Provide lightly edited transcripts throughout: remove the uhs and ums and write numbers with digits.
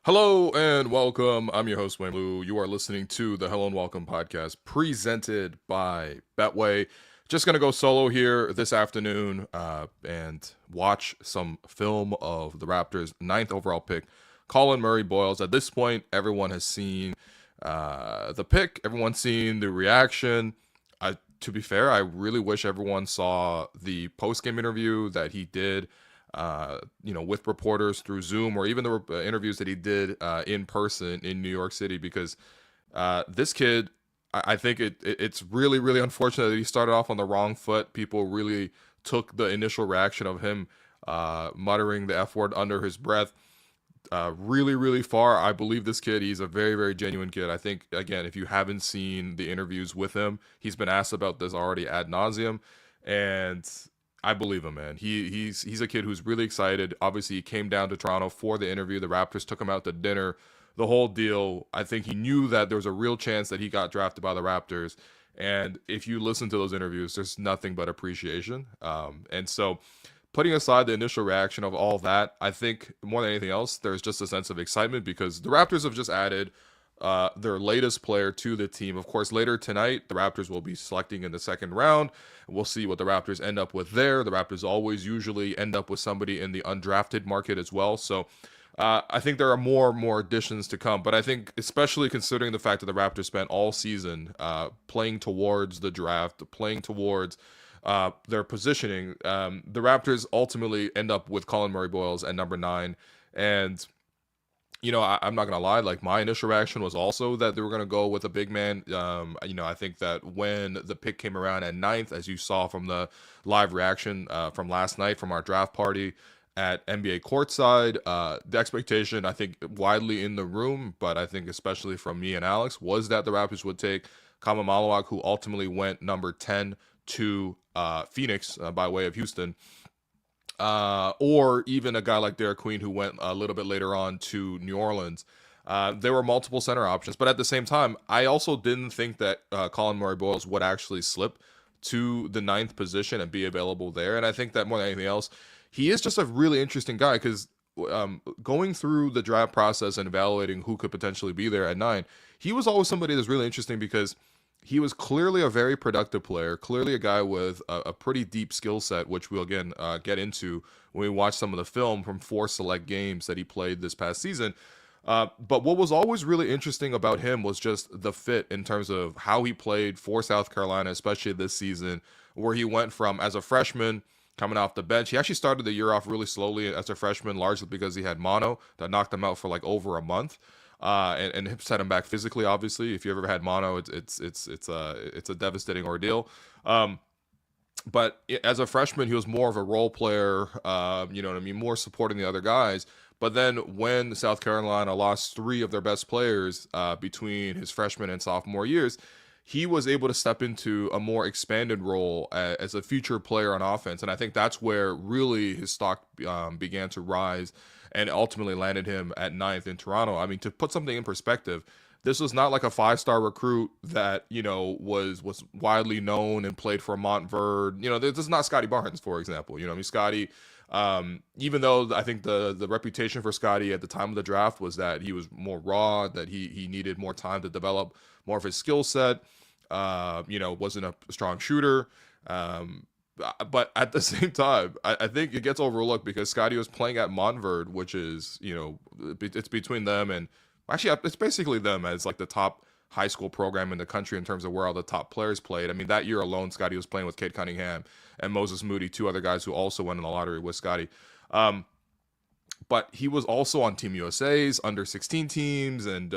Hello and welcome. I'm your host, Wayne Blue. You are listening to the Hello and Welcome podcast presented by Betway. Just going to go solo here this afternoon and watch some film of the Raptors' ninth overall pick, Collin Murray-Boyles. At this point, everyone has seen the pick, everyone's seen the reaction. To be fair, I really wish everyone saw the post-game interview that he did with reporters through Zoom, or even the interviews that he did in person in New York City, because this kid, I think it's really, really unfortunate that he started off on the wrong foot. People really took the initial reaction of him muttering the F word under his breath really, really far. I believe this kid. He's a very, very genuine kid. I think, again, if you haven't seen the interviews with him, he's been asked about this already ad nauseum, and I believe him, man. He's a kid who's really excited. Obviously, he came down to Toronto for the interview. The Raptors took him out to dinner, the whole deal. I think he knew that there was a real chance that he got drafted by the Raptors. And if you listen to those interviews, there's nothing but appreciation. And so, putting aside the initial reaction of all that, I think more than anything else, there's just a sense of excitement because the Raptors have just added their latest player to the team. Of course, later tonight, the Raptors will be selecting in the second round. We'll see what the Raptors end up with there. The Raptors always usually end up with somebody in the undrafted market as well. So I think there are more additions to come. But I think, especially considering the fact that the Raptors spent all season playing towards the draft, playing towards their positioning, the Raptors ultimately end up with Collin Murray-Boyles at number 9. And I'm not gonna lie. Like, my initial reaction was also that they were gonna go with a big man. I think that when the pick came around at 9th, as you saw from the live reaction from last night from our draft party at NBA Courtside, the expectation, I think, widely in the room, but I think especially from me and Alex, was that the Raptors would take Kama Malawak, who ultimately went number 10 to Phoenix by way of Houston. Or even a guy like Derek Queen, who went a little bit later on to New Orleans. There were multiple center options, but at the same time, I also didn't think that Collin Murray-Boyles would actually slip to the 9th position and be available there. And I think that more than anything else, he is just a really interesting guy because going through the draft process and evaluating who could potentially be there at 9, he was always somebody that's really interesting because he was clearly a very productive player, clearly a guy with a pretty deep skill set, which we'll again get into when we watch some of the film from 4 select games that he played this past season. But what was always really interesting about him was just the fit in terms of how he played for South Carolina, especially this season, where he went from, as a freshman, coming off the bench. He actually started the year off really slowly as a freshman, largely because he had mono that knocked him out for like over a month. And set him back physically. Obviously, if you ever had mono, it's a devastating ordeal. But as a freshman, he was more of a role player. More supporting the other guys. But then when South Carolina lost 3 of their best players between his freshman and sophomore years, he was able to step into a more expanded role as a future player on offense. And I think that's where really his stock began to rise and ultimately landed him at 9th in Toronto. I mean, to put something in perspective, this was not like a 5-star recruit that, was widely known and played for Montverde. This is not Scotty Barnes, for example. Scotty, even though I think the reputation for Scotty at the time of the draft was that he was more raw, that he needed more time to develop more of his skill set, wasn't a strong shooter. But at the same time, I think it gets overlooked because Scotty was playing at Montverde, which is, it's between them and actually it's basically them as like the top high school program in the country in terms of where all the top players played. I mean, that year alone, Scotty was playing with Cade Cunningham and Moses Moody, 2 other guys who also went in the lottery with Scotty. But he was also on Team USA's under 16 teams, and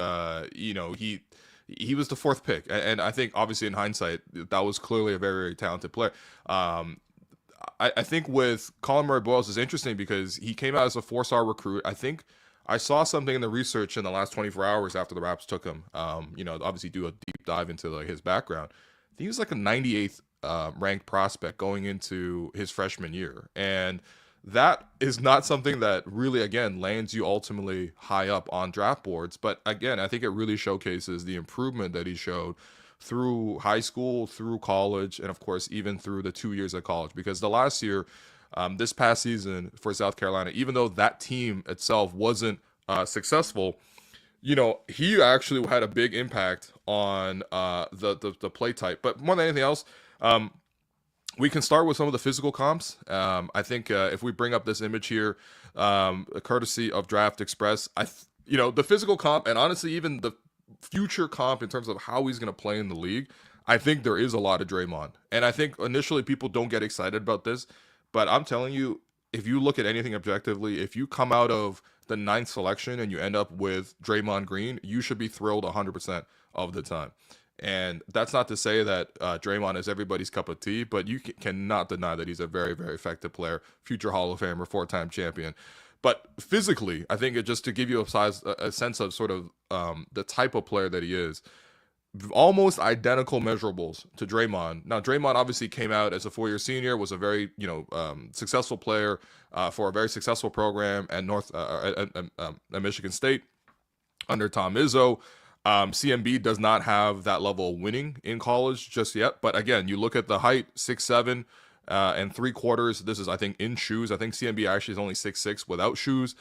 he was the 4th pick, and I think obviously in hindsight that was clearly a very, very talented player. I think with Collin Murray-Boyles is interesting because he came out as a 4-star recruit. I think I saw something in the research in the last 24 hours after the Raps took him. Obviously do a deep dive into like his background. I think he was like a 98th ranked prospect going into his freshman year, and that is not something that really, again, lands you ultimately high up on draft boards. But again, I think it really showcases the improvement that he showed through high school, through college, and of course, even through the 2 years at college. Because the last year, this past season for South Carolina, even though that team itself wasn't successful, he actually had a big impact on the play type. But more than anything else, we can start with some of the physical comps. I think if we bring up this image here, courtesy of Draft Express, the physical comp, and honestly, even the future comp in terms of how he's going to play in the league, I think there is a lot of Draymond. And I think initially people don't get excited about this, but I'm telling you, if you look at anything objectively, if you come out of the ninth selection and you end up with Draymond Green, you should be thrilled 100% of the time. And that's not to say that Draymond is everybody's cup of tea, but you cannot deny that he's a very, very effective player, future Hall of Famer, four-time champion. But physically, I think just to give you a sense of sort of the type of player that he is, almost identical measurables to Draymond. Now, Draymond obviously came out as a four-year senior, was a very successful player for a very successful program at Michigan State under Tom Izzo. CMB does not have that level of winning in college just yet. But again, you look at the height, 6'7", and 3/4. This is, I think, in shoes. I think CMB actually is only 6'6" without shoes.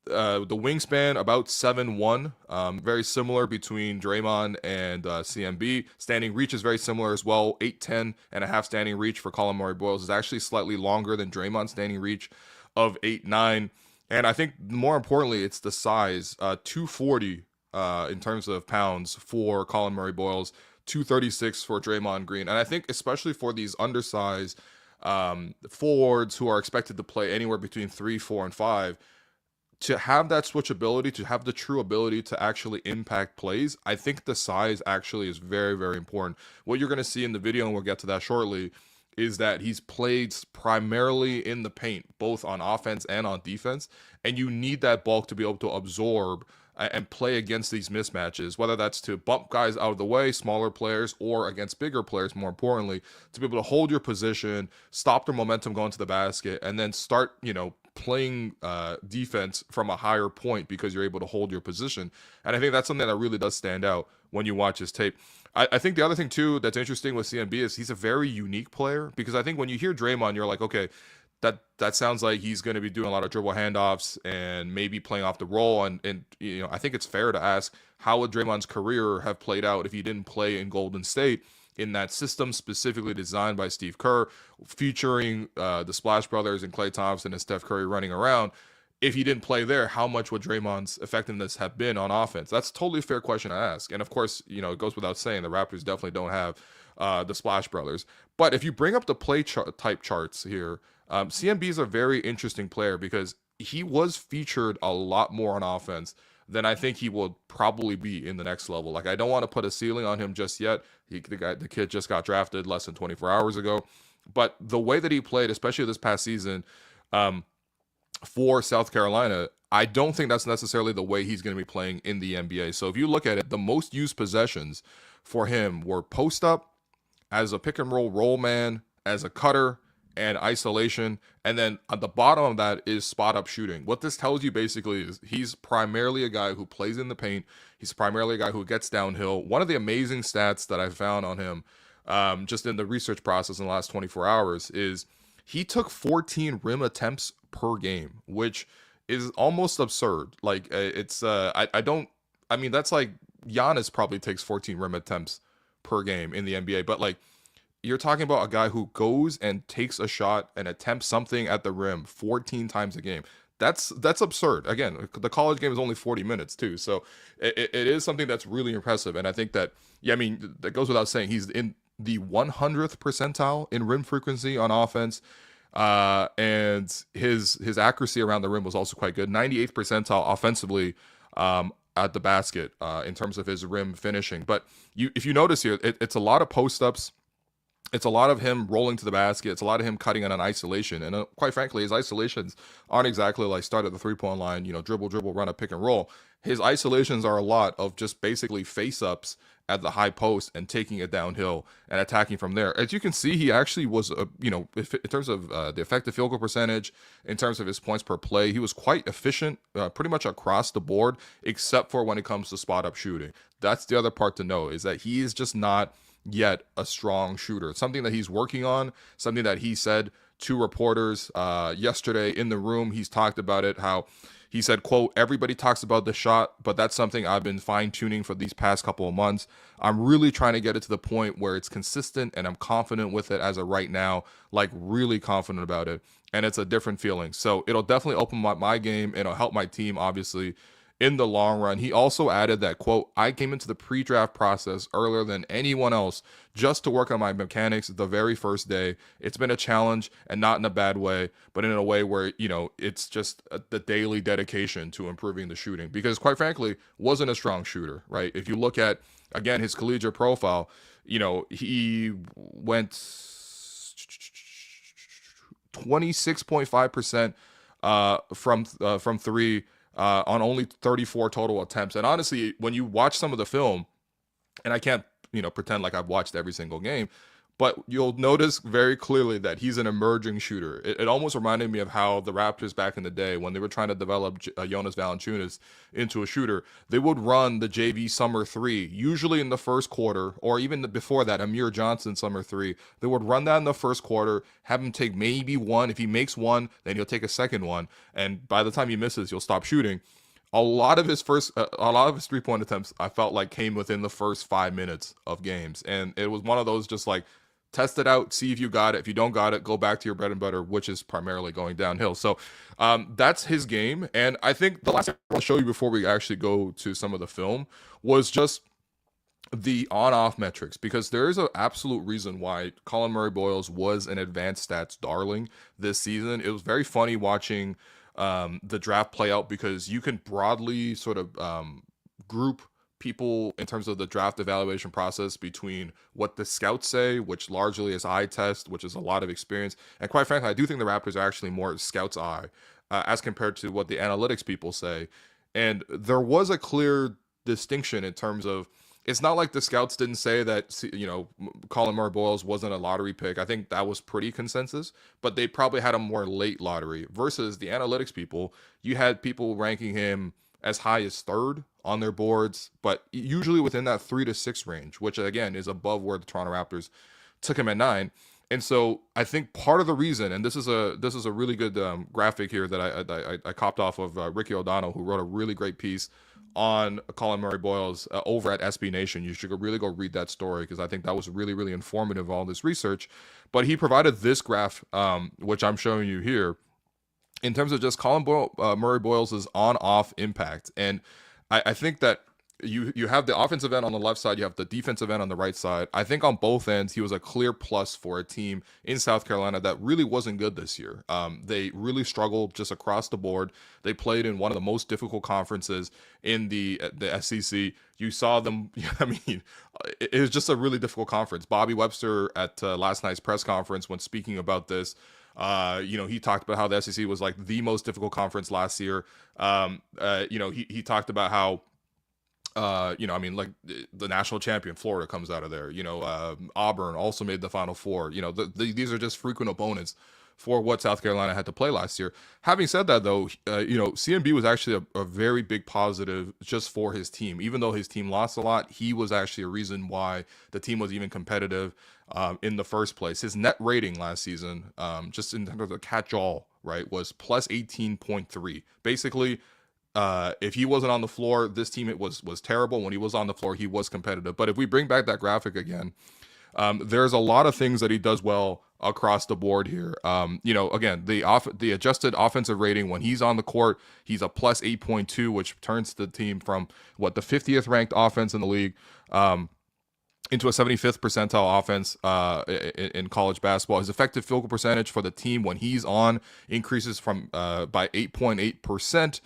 The wingspan about 7'1", very similar between Draymond and CMB. Standing reach is very similar as well. 8'10" and a half standing reach for Collin Murray-Boyles is actually slightly longer than Draymond's standing reach of 8'9". And I think more importantly, it's the size. 240 in terms of pounds for Collin Murray-Boyles, 236 for Draymond Green. And I think especially for these undersized forwards who are expected to play anywhere between 3, 4, and 5, to have that switchability, to have the true ability to actually impact plays, I think the size actually is very, very important. What you're going to see in the video, and we'll get to that shortly, is that he's played primarily in the paint, both on offense and on defense, and you need that bulk to be able to absorb and play against these mismatches, whether that's to bump guys out of the way, smaller players, or against bigger players, more importantly, to be able to hold your position, stop their momentum going to the basket, and then start, playing defense from a higher point because you're able to hold your position. And I think that's something that really does stand out when you watch his tape. I think the other thing, too, that's interesting with CMB is he's a very unique player, because I think when you hear Draymond, you're like, okay, that sounds like he's going to be doing a lot of dribble handoffs and maybe playing off the roll. And I think it's fair to ask, how would Draymond's career have played out if he didn't play in Golden State in that system specifically designed by Steve Kerr, featuring the Splash Brothers and Klay Thompson and Steph Curry running around? If he didn't play there, how much would Draymond's effectiveness have been on offense? That's totally a fair question to ask. And of course, it goes without saying, the Raptors definitely don't have the Splash Brothers. But if you bring up the play type charts here, CMB is a very interesting player because he was featured a lot more on offense than I think he will probably be in the next level. Like, I don't want to put a ceiling on him just yet. The kid just got drafted less than 24 hours ago. But the way that he played, especially this past season, for South Carolina, I don't think that's necessarily the way he's going to be playing in the NBA. So if you look at it, the most used possessions for him were post up, as a pick and roll man, as a cutter, and isolation. And then at the bottom of that is spot up shooting. What this tells you basically is he's primarily a guy who plays in the paint. He's primarily a guy who gets downhill. One of the amazing stats that I found on him, just in the research process in the last 24 hours, is he took 14 rim attempts per game, which is almost absurd. Like, that's like Giannis probably takes 14 rim attempts per game in the NBA. But like, you're talking about a guy who goes and takes a shot and attempts something at the rim 14 times a game. That's absurd. Again, the college game is only 40 minutes too. So it is something that's really impressive. And I think that, that goes without saying, he's in the 100th percentile in rim frequency on offense. And his accuracy around the rim was also quite good. 98th percentile offensively at the basket in terms of his rim finishing. But if you notice here, it's a lot of post-ups. It's a lot of him rolling to the basket. It's a lot of him cutting on an isolation. And quite frankly, his isolations aren't exactly like start at the three-point line, dribble, run a pick and roll. His isolations are a lot of just basically face-ups at the high post and taking it downhill and attacking from there. As you can see, he actually was, in terms of the effective field goal percentage, in terms of his points per play, he was quite efficient pretty much across the board, except for when it comes to spot-up shooting. That's the other part to know, is that he is just not yet a strong shooter. It's something that he's working on, something that he said to reporters yesterday in the room. He's talked about it, how He said, quote, "Everybody talks about the shot, but that's something I've been fine-tuning for these past couple of months. I'm really trying to get it to the point where it's consistent and I'm confident with it as of right now, like really confident about it. And it's a different feeling. So it'll definitely open my game. It'll help my team, obviously, in the long run." He also added that, quote, "I came into the pre-draft process earlier than anyone else just to work on my mechanics the very first day. It's been a challenge, and not in a bad way, but in a way where, it's just the daily dedication to improving the shooting." Because quite frankly, wasn't a strong shooter, right? If you look at, again, his collegiate profile, he went 26.5% from three, on only 34 total attempts. And honestly, when you watch some of the film, and I can't, pretend like I've watched every single game, but you'll notice very clearly that he's an emerging shooter. It almost reminded me of how the Raptors back in the day, when they were trying to develop Jonas Valanciunas into a shooter, they would run the JV Summer 3, usually in the first quarter, or even before that, Amir Johnson Summer 3. They would run that in the first quarter, have him take maybe one. If he makes one, then he'll take a second one. And by the time he misses, he'll stop shooting. A lot of his 3-point attempts, I felt like, came within the first 5 minutes of games. And it was one of those just like, test it out, see if you got it. If you don't got it, go back to your bread and butter, which is primarily going downhill. So that's his game. And I think the last thing I'll show you before we actually go to some of the film was just the on-off metrics, because there is an absolute reason why Collin Murray-Boyles was an advanced stats darling this season. It was very funny watching the draft play out, because you can broadly sort of group people in terms of the draft evaluation process between what the scouts say, which largely is eye test, which is a lot of experience. And quite frankly, I do think the Raptors are actually more scouts eye as compared to what the analytics people say. And there was a clear distinction in terms of, it's not like the scouts didn't say that, Collin Murray-Boyles wasn't a lottery pick. I think that was pretty consensus, but they probably had a more late lottery versus the analytics people. You had people ranking him as high as third on their boards, but usually within that 3 to 6 range, which again is above where the Toronto Raptors took him at 9. And so I think part of the reason, and this is a really good graphic here that I copped off of Ricky O'Donnell, who wrote a really great piece on Collin Murray-Boyles over at SB Nation. You should really go read that story, because I think that was really, really informative, all this research. But he provided this graph, which I'm showing you here, in terms of just Collin Murray-Boyles' on-off impact. And I think that you have the offensive end on the left side, you have the defensive end on the right side. I think on both ends, he was a clear plus for a team in South Carolina that really wasn't good this year. They really struggled just across the board. They played in one of the most difficult conferences in the SEC. You saw them, I mean, it was just a really difficult conference. Bobby Webster at last night's press conference, when speaking about this, he talked about how the SEC was like the most difficult conference last year. He talked about how, like the national champion Florida comes out of there. Auburn also made the Final Four. These are just frequent opponents for what South Carolina had to play last year. Having said that, though, CMB was actually a very big positive just for his team. Even though his team lost a lot, he was actually a reason why the team was even competitive in the first place. His net rating last season, just in terms of the catch-all, right, was plus 18.3. Basically, if he wasn't on the floor, this team was terrible. When he was on the floor, he was competitive. But if we bring back that graphic again, there's a lot of things that he does well across the board here. Again, the adjusted offensive rating when he's on the court, he's a plus 8.2, which turns the team from the 50th ranked offense in the league into a 75th percentile offense in college basketball. His effective field goal percentage for the team when he's on increases from by 8.8%.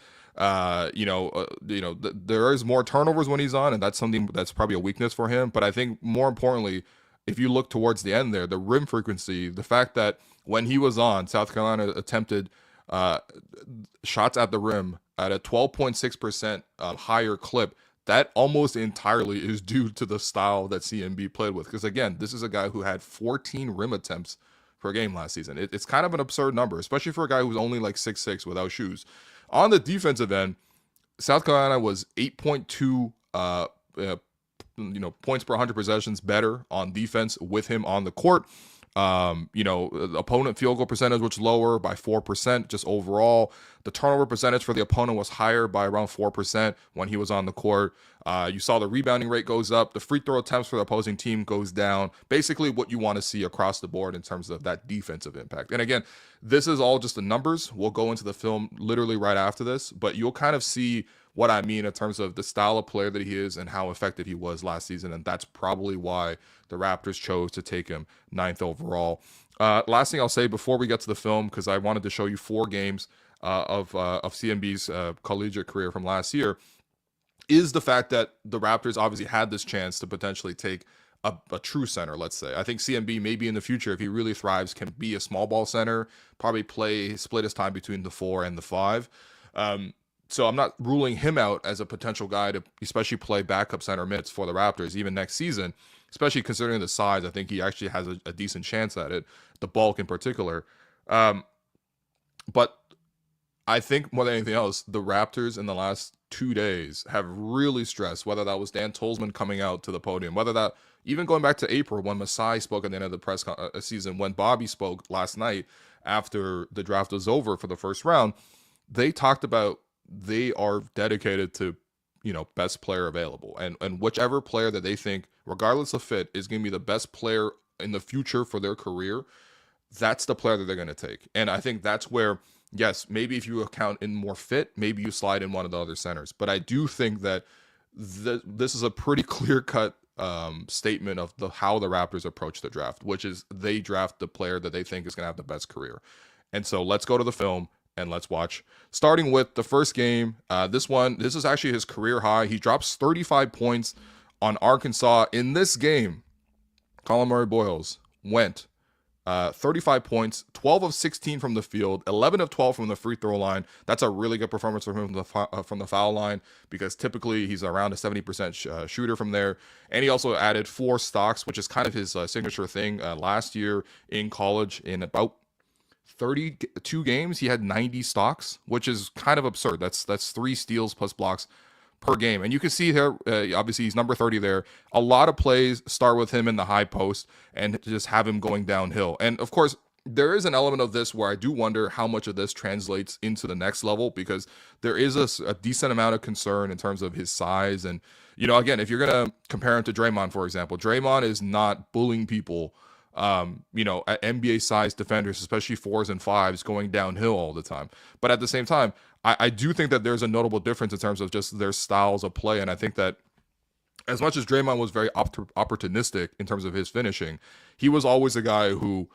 There is more turnovers when he's on, and that's something that's probably a weakness for him. But I think more importantly, if you look towards the end there, the rim frequency, the fact that when he was on, South Carolina attempted shots at the rim at a 12.6% higher clip, that almost entirely is due to the style that CMB played with. Because again, this is a guy who had 14 rim attempts per game last season. It's kind of an absurd number, especially for a guy who's only like 6'6" without shoes. On the defensive end, South Carolina was 8.2 points per 100 possessions better on defense with him on the court. The opponent field goal percentage was lower by 4% just overall. The turnover percentage for the opponent was higher by around 4% when he was on the court. You saw the rebounding rate goes up. The free throw attempts for the opposing team goes down. Basically what you want to see across the board in terms of that defensive impact. And again, this is all just the numbers. We'll go into the film literally right after this, but you'll kind of see what I mean in terms of the style of player that he is and how effective he was last season. And that's probably why the Raptors chose to take him 9th overall. Last thing I'll say before we get to the film, because I wanted to show you 4 games of CMB's collegiate career from last year, is the fact that the Raptors obviously had this chance to potentially take a true center, let's say. I think CMB maybe in the future, if he really thrives, can be a small ball center, probably split his time between the 4 and the 5. So I'm not ruling him out as a potential guy to especially play backup center minutes for the Raptors even next season, especially considering the size. I think he actually has a decent chance at it, the bulk in particular. But I think more than anything else, the Raptors in the last 2 days have really stressed, whether that was Dan Tolzman coming out to the podium, whether that even going back to April when Masai spoke at the end of the season, when Bobby spoke last night after the draft was over for the first round, they talked about they are dedicated to, best player available. And whichever player that they think, regardless of fit, is going to be the best player in the future for their career, that's the player that they're going to take. And I think that's where, yes, maybe if you account in more fit, maybe you slide in one of the other centers. But I do think that this is a pretty clear-cut statement of how the Raptors approach the draft, which is they draft the player that they think is going to have the best career. And so let's go to the film and let's watch. Starting with the first game, this is actually his career high. He drops 35 points on Arkansas. In this game, Collin Murray-Boyles went 35 points, 12 of 16 from the field, 11 of 12 from the free throw line. That's a really good performance from him from the foul line, because typically he's around a 70% shooter from there. And he also added 4 stocks, which is kind of his signature thing. Last year in college, in about 32 games, he had 90 stocks, which is kind of absurd. That's 3 steals plus blocks per game. And you can see here, obviously he's number 30 there. A lot of plays start with him in the high post and just have him going downhill. And of course, there is an element of this where I do wonder how much of this translates into the next level, because there is a decent amount of concern in terms of his size. And, again, if you're going to compare him to Draymond, for example, Draymond is not bullying people, at NBA size defenders, especially 4s and 5s, going downhill all the time. But at the same time, I do think that there's a notable difference in terms of just their styles of play. And I think that as much as Draymond was very opportunistic in terms of his finishing, he was always a guy who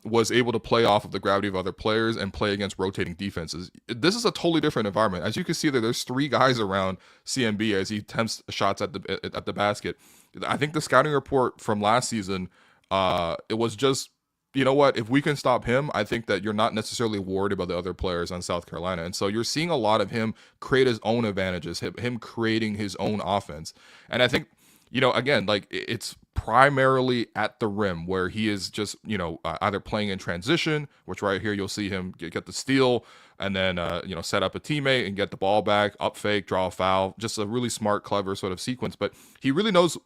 was able to play off of the gravity of other players and play against rotating defenses. This is a totally different environment. As you can see there's 3 guys around CMB as he attempts shots at the basket. I think the scouting report from last season, it was just, if we can stop him, I think that you're not necessarily worried about the other players on South Carolina. And so you're seeing a lot of him create his own advantages, him creating his own offense. And I think, again, like it's primarily at the rim where he is just, either playing in transition, which right here you'll see him get the steal and then, set up a teammate and get the ball back, up fake, draw a foul, just a really smart, clever sort of sequence. But he really knows,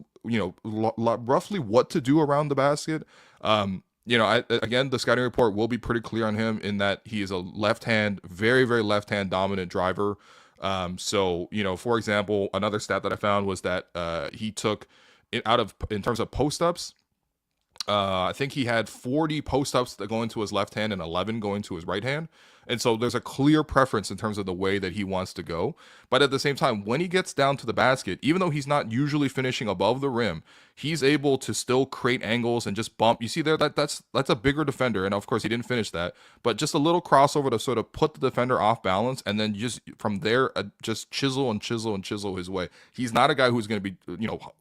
roughly what to do around the basket. Again, the scouting report will be pretty clear on him in that he is a left-hand, very, very left-hand dominant driver. For example, another stat that I found was that he took in terms of post-ups, I think he had 40 post-ups that go into his left hand and 11 going to his right hand. And so there's a clear preference in terms of the way that he wants to go. But at the same time, when he gets down to the basket, even though he's not usually finishing above the rim, he's able to still create angles and just bump. You see there, that's a bigger defender. And of course, he didn't finish that. But just a little crossover to sort of put the defender off balance. And then just from there, just chisel and chisel and chisel his way. He's not a guy who's going to be,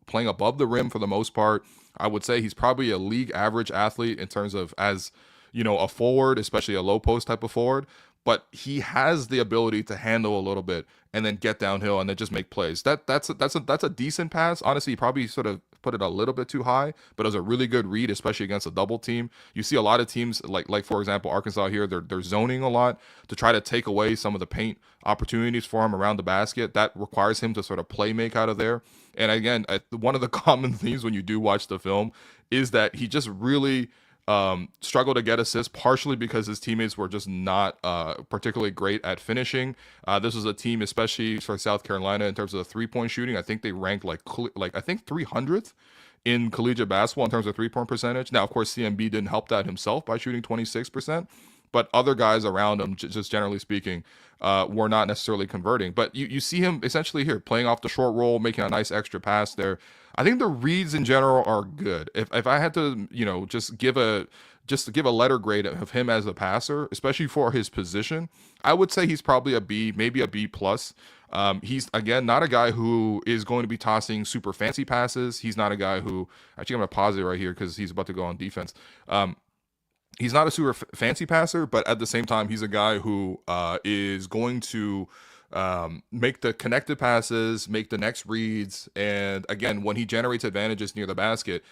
playing above the rim for the most part. I would say he's probably a league average athlete in terms of as, a forward, especially a low post type of forward, but he has the ability to handle a little bit and then get downhill and then just make plays. That's a decent pass. Honestly, he probably sort of put it a little bit too high, but it was a really good read, especially against a double team. You see a lot of teams like for example, Arkansas here, they're zoning a lot to try to take away some of the paint opportunities for him around the basket. That requires him to sort of play make out of there. And again, one of the common themes when you do watch the film is that he just really struggled to get assists, partially because his teammates were just not particularly great at finishing. This was a team, especially for South Carolina, in terms of the 3-point shooting. I think they ranked like I think 300th in collegiate basketball in terms of 3-point percentage. Now, of course, CMB didn't help that himself by shooting 26%, but other guys around him, just generally speaking, were not necessarily converting. But you see him essentially here playing off the short roll, making a nice extra pass there. I think the reads in general are good. If I had to, just give a letter grade of him as a passer, especially for his position, I would say he's probably a B, maybe a B plus. He's again not a guy who is going to be tossing super fancy passes. He's not a guy who, actually I'm gonna pause it right here because he's about to go on defense. He's not a super fancy passer, but at the same time, he's a guy who is going to make the connected passes, make the next reads. And again, when he generates advantages near the basket,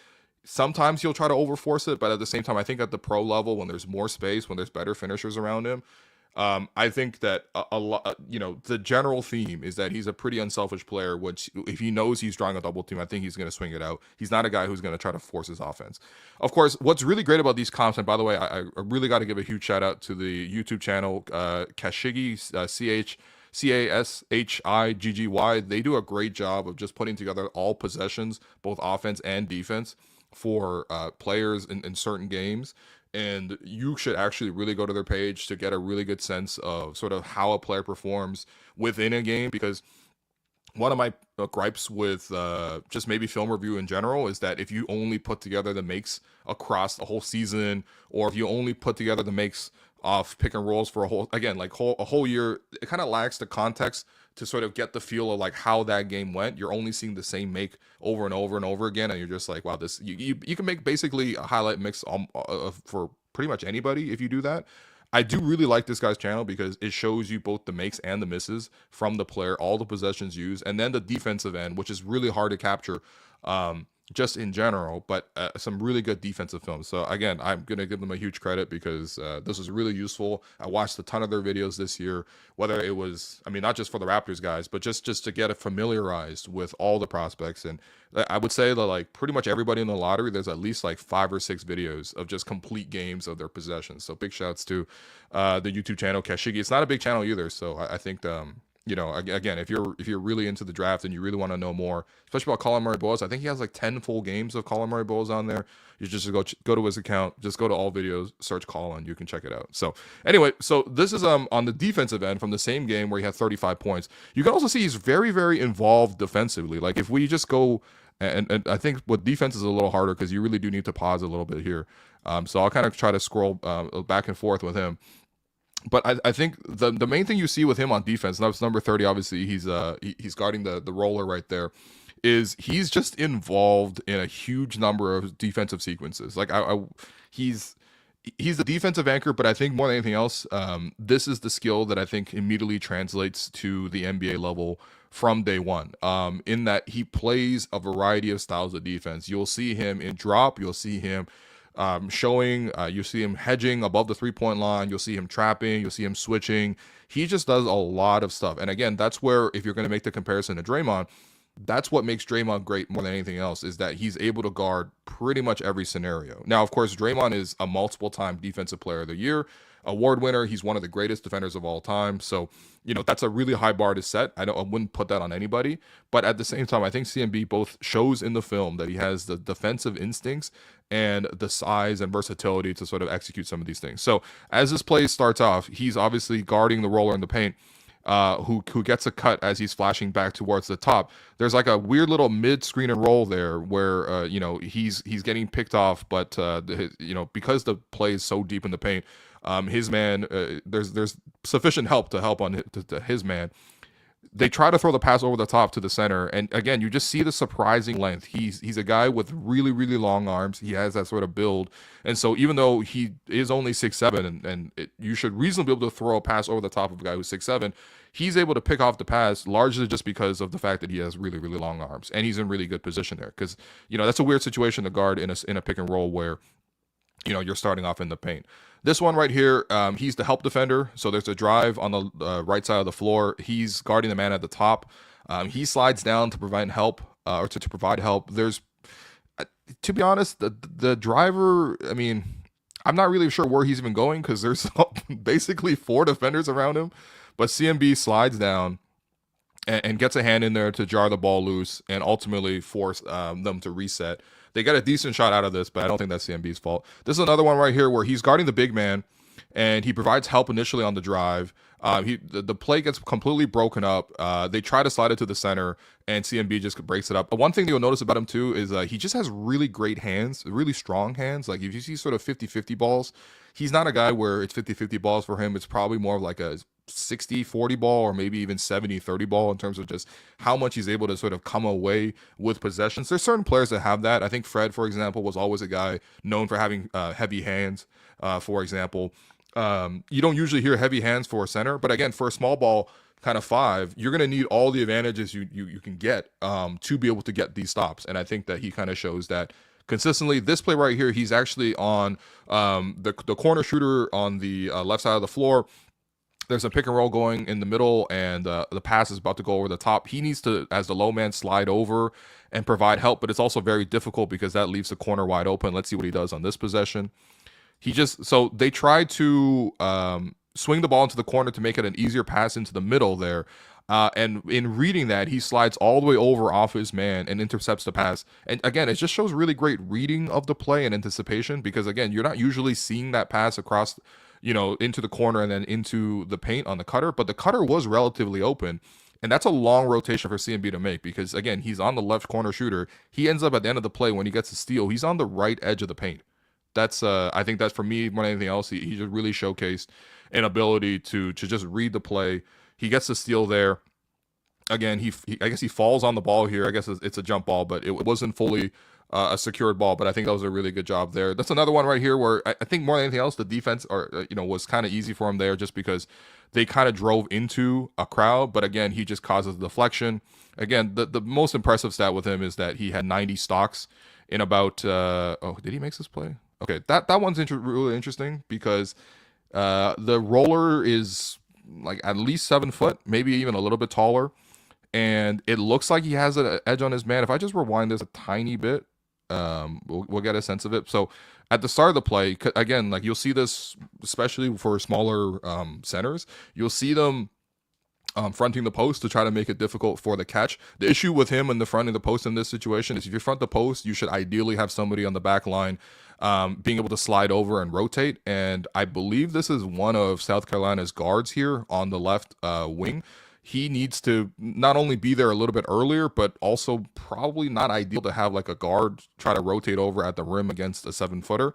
sometimes he'll try to overforce it. But at the same time, I think at the pro level, when there's more space, when there's better finishers around him, I think that a lot, the general theme is that he's a pretty unselfish player, which if he knows he's drawing a double team, I think he's going to swing it out. He's not a guy who's going to try to force his offense. Of course, what's really great about these comps, and by the way, I really got to give a huge shout out to the YouTube channel, Kashigi, Cashiggy. They do a great job of just putting together all possessions, both offense and defense, for players in certain games. And you should actually really go to their page to get a really good sense of sort of how a player performs within a game. Because one of my gripes with just maybe film review in general is that if you only put together the makes across the whole season, or if you only put together the makes off pick and rolls for a whole year, it kind of lacks the context to sort of get the feel of like how that game went. You're only seeing the same make over and over and over again, and you're just like, wow, this you can make basically a highlight mix for pretty much anybody if you do that. I do really like this guy's channel because it shows you both the makes and the misses from the player, all the possessions used, and then the defensive end, which is really hard to capture just in general, but some really good defensive films. So again, I'm going to give them a huge credit because this was really useful. I watched a ton of their videos this year, whether it was, not just for the Raptors guys, but just to get it familiarized with all the prospects. And I would say that like pretty much everybody in the lottery, there's at least like 5 or 6 videos of just complete games of their possessions. So big shouts to the YouTube channel, Kashigi. It's not a big channel either. So I think, again, if you're really into the draft and you really want to know more, especially about Collin Murray-Boyles, I think he has like 10 full games of Collin Murray-Boyles on there. You just go to his account, just go to all videos, search Collin, you can check it out. So anyway, so this is on the defensive end from the same game where he had 35 points. You can also see he's very, very involved defensively. Like if we just go and I think with defense is a little harder because you really do need to pause a little bit here. So I'll kind of try to scroll back and forth with him. But I think the main thing you see with him on defense, and that's number 30, obviously he's guarding the roller right there, is he's just involved in a huge number of defensive sequences. Like he's the defensive anchor, but I think more than anything else, this is the skill that I think immediately translates to the NBA level from day one, in that he plays a variety of styles of defense. You'll see him in drop, you'll see him you see him hedging above the 3-point line, you'll see him trapping, you'll see him switching. He just does a lot of stuff. And again, that's where, if you're going to make the comparison to Draymond, that's what makes Draymond great more than anything else, is that he's able to guard pretty much every scenario. Now, of course, Draymond is a multiple-time Defensive Player of the Year award winner. He's one of the greatest defenders of all time. So, that's a really high bar to set. I wouldn't put that on anybody. But at the same time, I think CMB both shows in the film that he has the defensive instincts and the size and versatility to sort of execute some of these things. So as this play starts off, he's obviously guarding the roller in the paint, who gets a cut as he's flashing back towards the top. There's like a weird little mid screen and roll there where he's getting picked off, but because the play is so deep in the paint, his man, there's sufficient help on his man. They try to throw the pass over the top to the center, and again, you just see the surprising length. He's a guy with really, really long arms. He has that sort of build, and so even though he is only 6'7", you should reasonably be able to throw a pass over the top of a guy who's 6'7", he's able to pick off the pass largely just because of the fact that he has really, really long arms, and he's in really good position there. Because that's a weird situation to guard in a pick and roll where you're starting off in the paint. This one right here, he's the help defender. So there's a drive on the right side of the floor. He's guarding the man at the top. He slides down to provide help, to provide help. There's, to be honest, the driver, I'm not really sure where he's even going because there's basically 4 defenders around him. But CMB slides down and gets a hand in there to jar the ball loose and ultimately force them to reset. They got a decent shot out of this, but I don't think that's CMB's fault. This is another one right here where he's guarding the big man, and he provides help initially on the drive. The play gets completely broken up. They try to slide it to the center, and CMB just breaks it up. One thing you'll notice about him, too, is he just has really great hands, really strong hands. Like, if you see sort of 50-50 balls, he's not a guy where it's 50-50 balls for him. It's probably more of like a 60-40 ball or maybe even 70-30 ball in terms of just how much he's able to sort of come away with possessions. There's certain players that have that. I think Fred, for example, was always a guy known for having heavy hands, for example. You don't usually hear heavy hands for a center, but again, for a small ball kind of 5, you're going to need all the advantages you can get to be able to get these stops. And I think that he kind of shows that consistently. This play right here, he's actually on the corner shooter on the left side of the floor. There's a pick and roll going in the middle, and the pass is about to go over the top. He needs to, as the low man, slide over and provide help, but it's also very difficult because that leaves the corner wide open. Let's see what he does on this possession. So they try to swing the ball into the corner to make it an easier pass into the middle there. And in reading that, he slides all the way over off his man and intercepts the pass. And again, it just shows really great reading of the play and anticipation because, again, you're not usually seeing that pass across, into the corner and then into the paint on the cutter. But the cutter was relatively open. And that's a long rotation for CMB to make because, again, he's on the left corner shooter. He ends up at the end of the play when he gets a steal. He's on the right edge of the paint. That's I think that's, for me, more than anything else, he just really showcased an ability to just read the play. He gets the steal there. Again, I guess he falls on the ball here. I guess it's a jump ball, but it wasn't fully a secured ball. But I think that was a really good job there. That's another one right here where I think more than anything else, the defense was kind of easy for him there just because they kind of drove into a crowd. But again, he just causes deflection. Again, the most impressive stat with him is that he had 90 stocks in about did he make this play? Okay, that one's really interesting because the roller is like at least 7 foot, maybe even a little bit taller, and it looks like he has an edge on his man. If I just rewind this a tiny bit, we'll get a sense of it. So at the start of the play, again, like you'll see this, especially for smaller centers, you'll see them fronting the post to try to make it difficult for the catch. The issue with him in the front of the post in this situation is if you front the post, you should ideally have somebody on the back line being able to slide over and rotate. And I believe this is one of South Carolina's guards here on the left wing. He needs to not only be there a little bit earlier, but also probably not ideal to have like a guard try to rotate over at the rim against a 7-footer.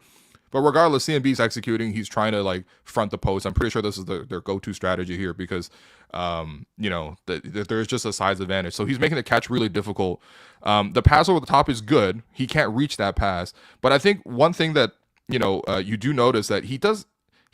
But regardless, CMB's executing. He's trying to like front the post. I'm pretty sure this is their go-to strategy here because, there's just a size advantage. So he's making the catch really difficult. The pass over the top is good. He can't reach that pass. But I think one thing that, you do notice that he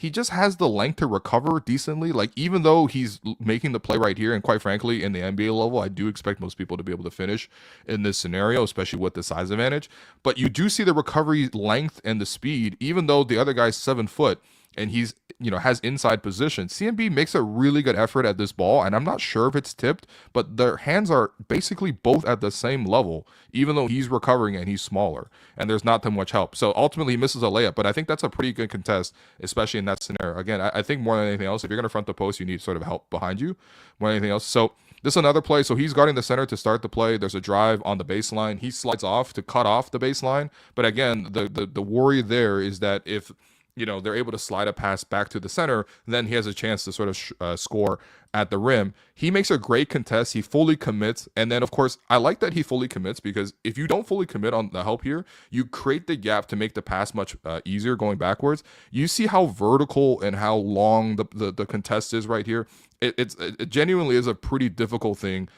just has the length to recover decently. Like, even though he's making the play right here, and quite frankly, in the NBA level, I do expect most people to be able to finish in this scenario, especially with the size advantage. But you do see the recovery length and the speed, even though the other guy's 7 foot and he's, has inside position. CMB makes a really good effort at this ball, and I'm not sure if it's tipped, but their hands are basically both at the same level, even though he's recovering and he's smaller, and there's not that much help. So ultimately, he misses a layup, but I think that's a pretty good contest, especially in that scenario. Again, I think more than anything else, if you're going to front the post, you need sort of help behind you more than anything else. So this is another play. So he's guarding the center to start the play. There's a drive on the baseline. He slides off to cut off the baseline. But again, the worry there is that if they're able to slide a pass back to the center, then he has a chance to sort of score at the rim. He makes a great contest. He fully commits. And then, of course, I like that he fully commits because if you don't fully commit on the help here, you create the gap to make the pass much easier going backwards. You see how vertical and how long the contest is right here. It genuinely is a pretty difficult thing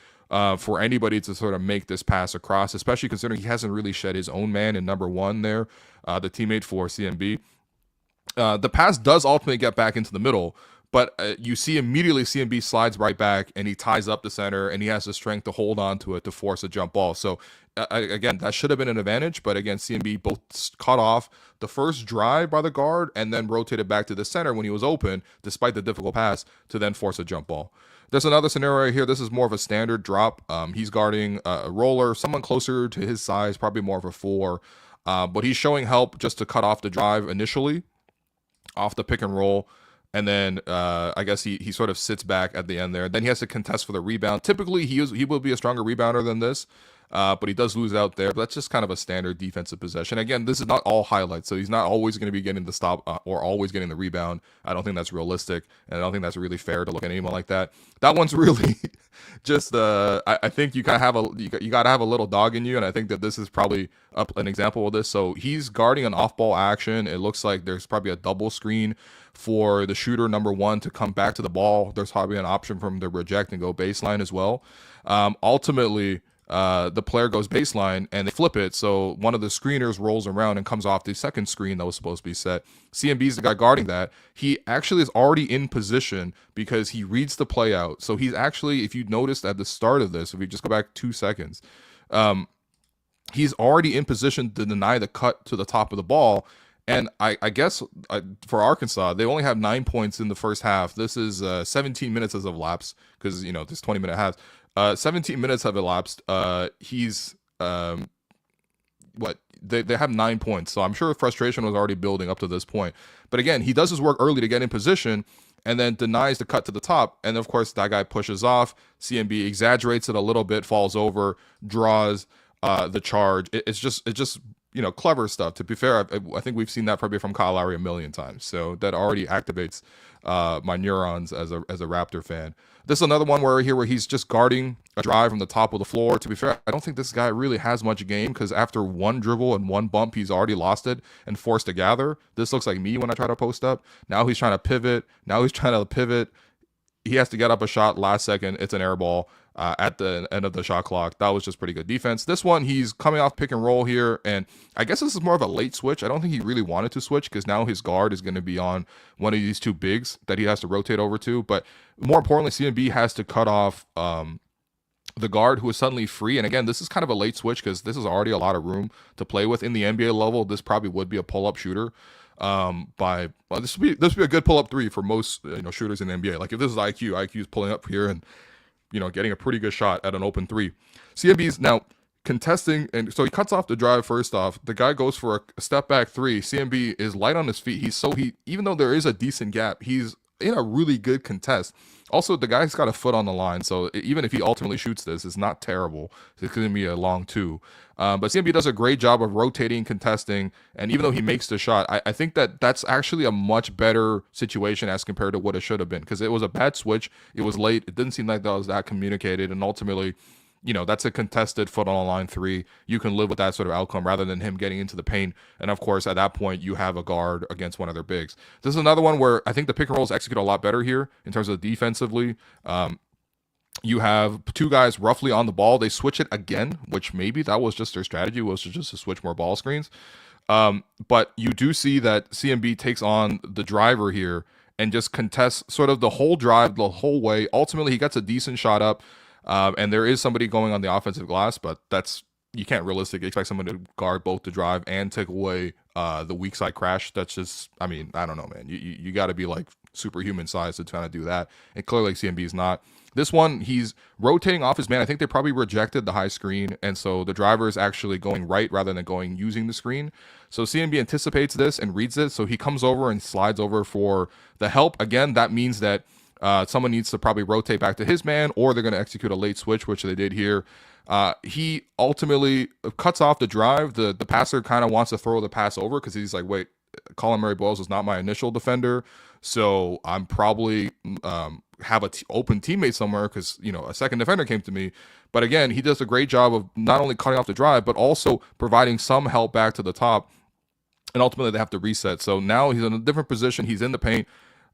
for anybody to sort of make this pass across, especially considering he hasn't really shed his own man in number 1 there, the teammate for CMB. The pass does ultimately get back into the middle, but you see immediately CMB slides right back and he ties up the center and he has the strength to hold on to it to force a jump ball. So again, that should have been an advantage, but again, CMB both cut off the first drive by the guard and then rotated back to the center when he was open, despite the difficult pass, to then force a jump ball. There's another scenario right here. This is more of a standard drop. He's guarding a roller, someone closer to his size, probably more of a 4, but he's showing help just to cut off the drive initially. off the pick and roll. And then I guess he sort of sits back at the end there. Then he has to contest for the rebound. Typically, he will be a stronger rebounder than this, but he does lose out there. But that's just kind of a standard defensive possession. Again, this is not all highlights, so he's not always going to be getting the stop or always getting the rebound. I don't think that's realistic, and I don't think that's really fair to look at anyone like that. That one's really just I think you kind of have you got to have a little dog in you, and I think that this is probably an example of this. So he's guarding an off-ball action. It looks like there's probably a double screen for the shooter number one to come back to the ball. There's probably an option for him to reject and go baseline as well. Ultimately, the player goes baseline and they flip it. So one of the screeners rolls around and comes off the second screen that was supposed to be set. CMB is the guy guarding that. He actually is already in position because he reads the play out. So he's actually, if you noticed at the start of this, if we just go back 2 seconds, he's already in position to deny the cut to the top of the ball. And I guess for Arkansas, they only have 9 points in the first half. This is 17 minutes has elapsed because, there's 20-minute halves. 17 minutes have elapsed. He's they have 9 points. So I'm sure frustration was already building up to this point. But again, he does his work early to get in position and then denies the cut to the top. And of course, that guy pushes off. CMB exaggerates it a little bit, falls over, draws the charge. It's just clever stuff. To be fair, I think we've seen that probably from Kyle Lowry a million times. So that already activates my neurons as a Raptor fan. This is another one where he's just guarding a drive from the top of the floor. To be fair, I don't think this guy really has much game because after one dribble and one bump, he's already lost it and forced to gather. This looks like me when I try to post up. Now he's trying to pivot. He has to get up a shot last second. It's an air ball. At the end of the shot clock. That was just pretty good defense. This one, he's coming off pick and roll here, and I guess this is more of a late switch. I don't think he really wanted to switch because now his guard is going to be on one of these two bigs that he has to rotate over to. But more importantly, CMB has to cut off the guard who is suddenly free. And again, this is kind of a late switch because this is already a lot of room to play with in the NBA level. This probably would be a pull-up shooter. This would be a good pull-up three for most shooters in the NBA. Like if this is IQ is pulling up here and getting a pretty good shot at an open three. CMB's now contesting, and so he cuts off the drive first off. The guy goes for a step back three. CMB is light on his feet. Even though there is a decent gap, he's in a really good contest. Also, the guy's got a foot on the line, so even if he ultimately shoots this, it's not terrible. It's going to be a long two. But CMB does a great job of rotating, contesting, and even though he makes the shot, I think that's actually a much better situation as compared to what it should have been because it was a bad switch. It was late. It didn't seem like that was that communicated, and ultimately, that's a contested foot on the line three. You can live with that sort of outcome rather than him getting into the paint. And of course, at that point, you have a guard against one of their bigs. This is another one where I think the pick and rolls execute a lot better here in terms of defensively. You have two guys roughly on the ball. They switch it again, which maybe that was just their strategy, was just to switch more ball screens. But you do see that CMB takes on the driver here and just contests sort of the whole drive, the whole way. Ultimately, he gets a decent shot up. And there is somebody going on the offensive glass, but you can't realistically expect someone to guard both the drive and take away the weak side crash. That's just, I don't know, man. You got to be like superhuman size to try to do that. And clearly CMB is not. This one, he's rotating off his man. I think they probably rejected the high screen, and so the driver is actually going right rather than using the screen. So CMB anticipates this and reads it, so he comes over and slides over for the help. Again, that means that someone needs to probably rotate back to his man, or they're going to execute a late switch, which they did here. He ultimately cuts off the drive. The passer kind of wants to throw the pass over because he's like, wait, Collin Murray-Boyles was not my initial defender, so I'm probably have an open teammate somewhere because a second defender came to me. But again, he does a great job of not only cutting off the drive but also providing some help back to the top, and ultimately they have to reset. So now he's in a different position. He's in the paint.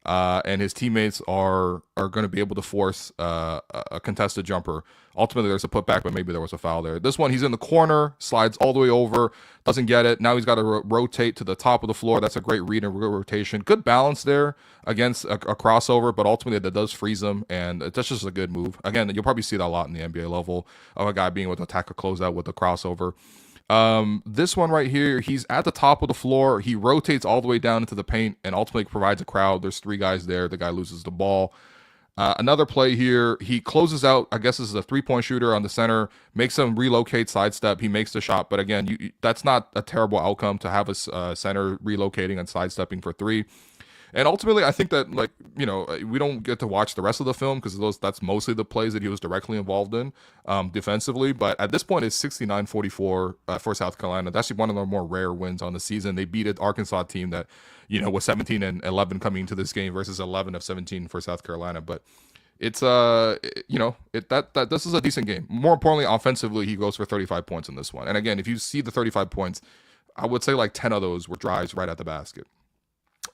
And his teammates are going to be able to force a contested jumper. Ultimately, there's a putback, but maybe there was a foul there. This one, he's in the corner, slides all the way over, doesn't get it. Now he's got to rotate to the top of the floor. That's a great read and rotation. Good balance there against a crossover, but ultimately that does freeze him, and that's just a good move. Again, you'll probably see that a lot in the NBA level of a guy being able to attack a closeout with a crossover. This one right here, he's at the top of the floor. He rotates all the way down into the paint and ultimately provides a crowd. There's three guys there. The guy loses the ball. Another play here, he closes out. I guess this is a three-point shooter on the center, makes him relocate, sidestep. He makes the shot, but again, that's not a terrible outcome to have a center relocating and sidestepping for three. And ultimately, I think that, like, we don't get to watch the rest of the film because that's mostly the plays that he was directly involved in defensively. But at this point, it's 69-44 for South Carolina. That's actually one of the more rare wins on the season. They beat an Arkansas team that, was 17-11 coming into this game versus 11 of 17 for South Carolina. But it's that this is a decent game. More importantly, offensively, he goes for 35 points in this one. And again, if you see the 35 points, I would say like 10 of those were drives right at the basket.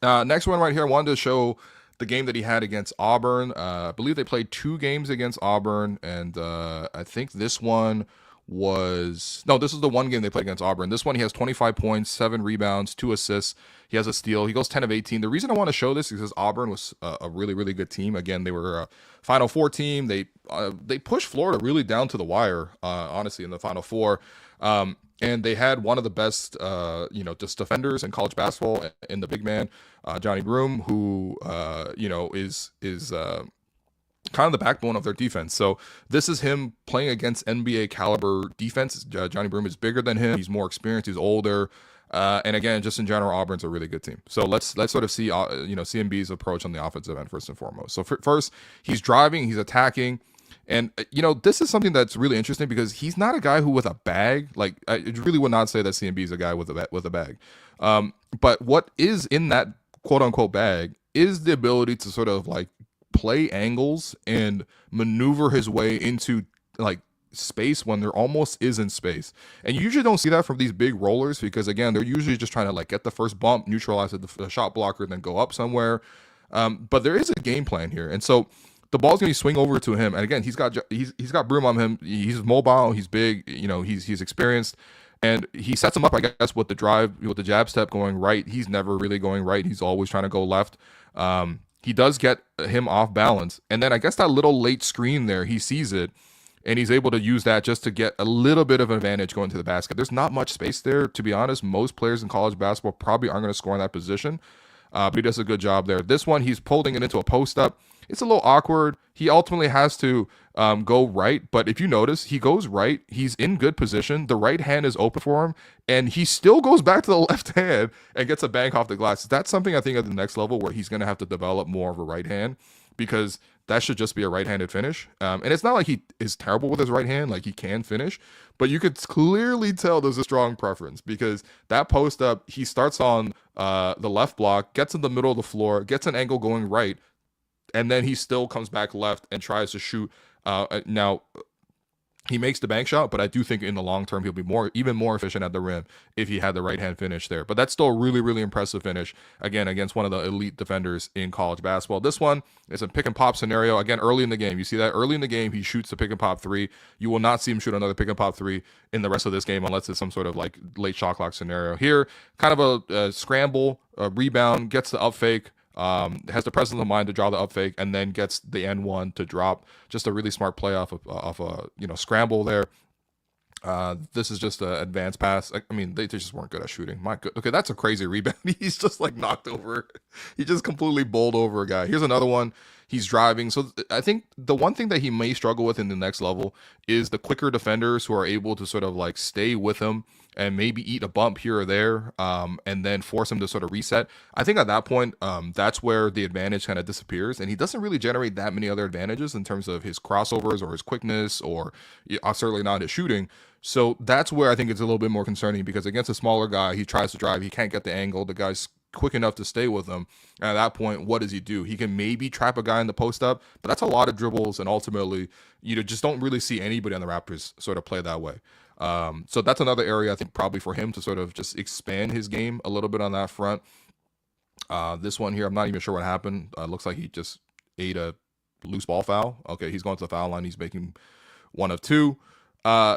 Next one right here, I wanted to show the game that he had against Auburn. I believe they played 2 games against Auburn, and I think this is the one game they played against Auburn. This one, he has 25 points, 7 rebounds, 2 assists. He has a steal. He goes 10 of 18. The reason I want to show this is because Auburn was a really, really good team. Again, they were a Final Four team. They pushed Florida really down to the wire, honestly, in the Final Four. And they had one of the best, just defenders in college basketball in the big man, Johnny Broome, who, is kind of the backbone of their defense. So this is him playing against NBA caliber defense. Johnny Broome is bigger than him. He's more experienced. He's older. And again, just in general, Auburn's a really good team. So let's sort of see, CMB's approach on the offensive end first and foremost. So first, he's driving, he's attacking. And, this is something that's really interesting because he's not a guy who with a bag, like I really would not say that CMB is a guy with a bag. But what is in that quote unquote bag is the ability to sort of like play angles and maneuver his way into like space when there almost isn't space. And you usually don't see that from these big rollers because again, they're usually just trying to like get the first bump, neutralize the shot blocker, then go up somewhere. But there is a game plan here. And so the ball's gonna swing over to him, and again, he's got Broome on him. He's mobile, he's big, he's experienced, and he sets him up, I guess, with the jab step going right. He's never really going right. He's always trying to go left. He does get him off balance, and then I guess that little late screen there, he sees it, and he's able to use that just to get a little bit of an advantage going to the basket. There's not much space there, to be honest. Most players in college basketball probably aren't going to score in that position, but he does a good job there. This one, he's pulling it into a post up. It's a little awkward. He ultimately has to go right, but if you notice, he goes right. He's in good position. The right hand is open for him, and he still goes back to the left hand and gets a bank off the glass. That's something I think at the next level where he's going to have to develop more of a right hand because that should just be a right-handed finish. And it's not like he is terrible with his right hand, like he can finish, but you could clearly tell there's a strong preference because that post up, he starts on the left block, gets in the middle of the floor, gets an angle going right, and then he still comes back left and tries to shoot. Now, he makes the bank shot, but I do think in the long term, he'll be even more efficient at the rim if he had the right-hand finish there. But that's still a really, really impressive finish, again, against one of the elite defenders in college basketball. This one is a pick-and-pop scenario. Again, early in the game. You see that? Early in the game, he shoots the pick-and-pop 3. You will not see him shoot another pick-and-pop 3 in the rest of this game unless it's some sort of like late shot clock scenario. Here, kind of a scramble, a rebound, gets the up fake. Has the presence of mind to draw the up fake and then gets the N1 to drop. Just a really smart play off a scramble there. This is just an advanced pass. I mean, they just weren't good at shooting. My good. Okay, that's a crazy rebound. He's just like knocked over. He just completely bowled over a guy. Here's another one. He's driving. So I think the one thing that he may struggle with in the next level is the quicker defenders who are able to sort of like stay with him and maybe eat a bump here or there, and then force him to sort of reset. I think at that point, that's where the advantage kind of disappears, and he doesn't really generate that many other advantages in terms of his crossovers or his quickness or certainly not his shooting. So that's where I think it's a little bit more concerning because against a smaller guy, he tries to drive, he can't get the angle, the guy's quick enough to stay with him. And at that point, what does he do? He can maybe trap a guy in the post up, but that's a lot of dribbles, and ultimately, just don't really see anybody on the Raptors sort of play that way. So that's another area I think probably for him to sort of just expand his game a little bit on that front. This one here, I'm not even sure what happened. Looks like he just ate a loose ball foul. Okay, he's going to the foul line. He's making 1 of 2.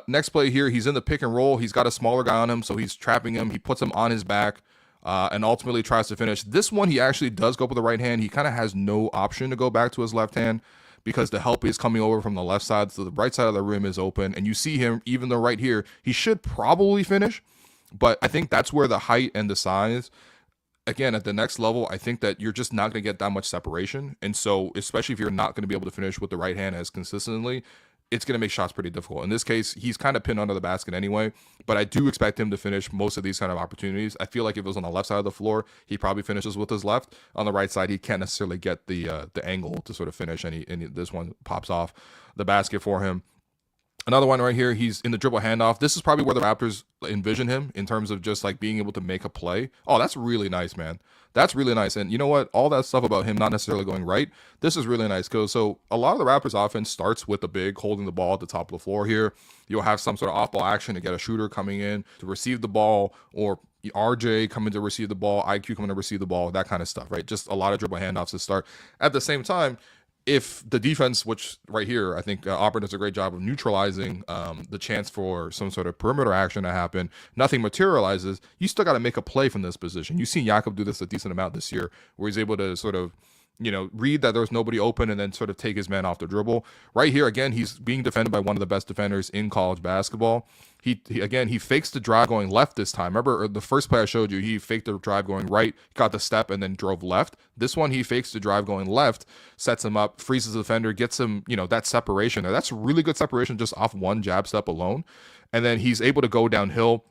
Next play here, he's in the pick and roll. He's got a smaller guy on him, so he's trapping him. He puts him on his back and ultimately tries to finish. This one, he actually does go with the right hand. He kind of has no option to go back to his left hand because the help is coming over from the left side, so the right side of the rim is open. And you see him, even though right here, he should probably finish, but I think that's where the height and the size, again, at the next level, I think that you're just not going to get that much separation. And so, especially if you're not going to be able to finish with the right hand as consistently, it's going to make shots pretty difficult. In this case, he's kind of pinned under the basket anyway, but I do expect him to finish most of these kind of opportunities. I feel like if it was on the left side of the floor, he probably finishes with his left. On the right side, he can't necessarily get the angle to sort of finish, and this one pops off the basket for him. Another one right here, he's in the dribble handoff. This is probably where the Raptors envision him in terms of just like being able to make a play. Oh, that's really nice, man. That's really nice. And you know what? All that stuff about him not necessarily going right, this is really nice. So a lot of the Raptors offense starts with the big holding the ball at the top of the floor here. You'll have some sort of off-ball action to get a shooter coming in to receive the ball, or RJ coming to receive the ball, IQ coming to receive the ball, that kind of stuff, right? Just a lot of dribble handoffs to start. At the same time, if the defense, which right here, I think Auburn does a great job of neutralizing the chance for some sort of perimeter action to happen, nothing materializes, you still got to make a play from this position. You've seen Jakob do this a decent amount this year, where he's able to sort of, read that there's nobody open and then sort of take his man off the dribble. Right here, again, he's being defended by one of the best defenders in college basketball. He fakes the drive going left this time. Remember the first play I showed you, he faked the drive going right, got the step, and then drove left. This one, he fakes the drive going left, sets him up, freezes the defender, gets him, that separation there. That's really good separation just off one jab step alone. And then he's able to go downhill.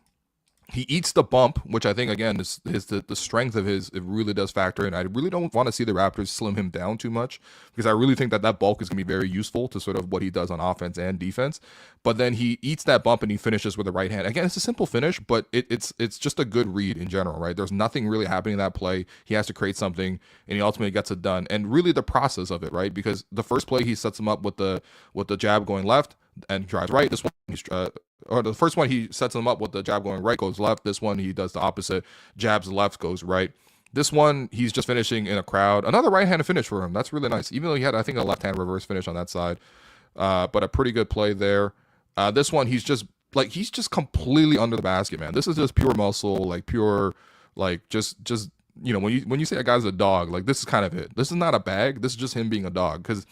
He eats the bump, which I think, again, is the strength of his. It really does factor in. I really don't want to see the Raptors slim him down too much, because I really think that bulk is going to be very useful to sort of what he does on offense and defense. But then he eats that bump and he finishes with the right hand. Again, it's a simple finish, but it's just a good read in general, right? There's nothing really happening in that play. He has to create something, and he ultimately gets it done. And really the process of it, right? Because the first play, he sets him up with the jab going left and drives right. This one, or the first one, he sets him up with the jab going right, goes left. This one, he does the opposite, jabs left, goes right. This one, he's just finishing in a crowd. Another right-handed finish for him. That's really nice. Even though he had, I think, a left-hand reverse finish on that side, but a pretty good play there. This one, he's just completely under the basket, man. This is just pure muscle, like pure, like just when you say a guy's a dog, like this is kind of it. This is not a bag. This is just him being a dog, because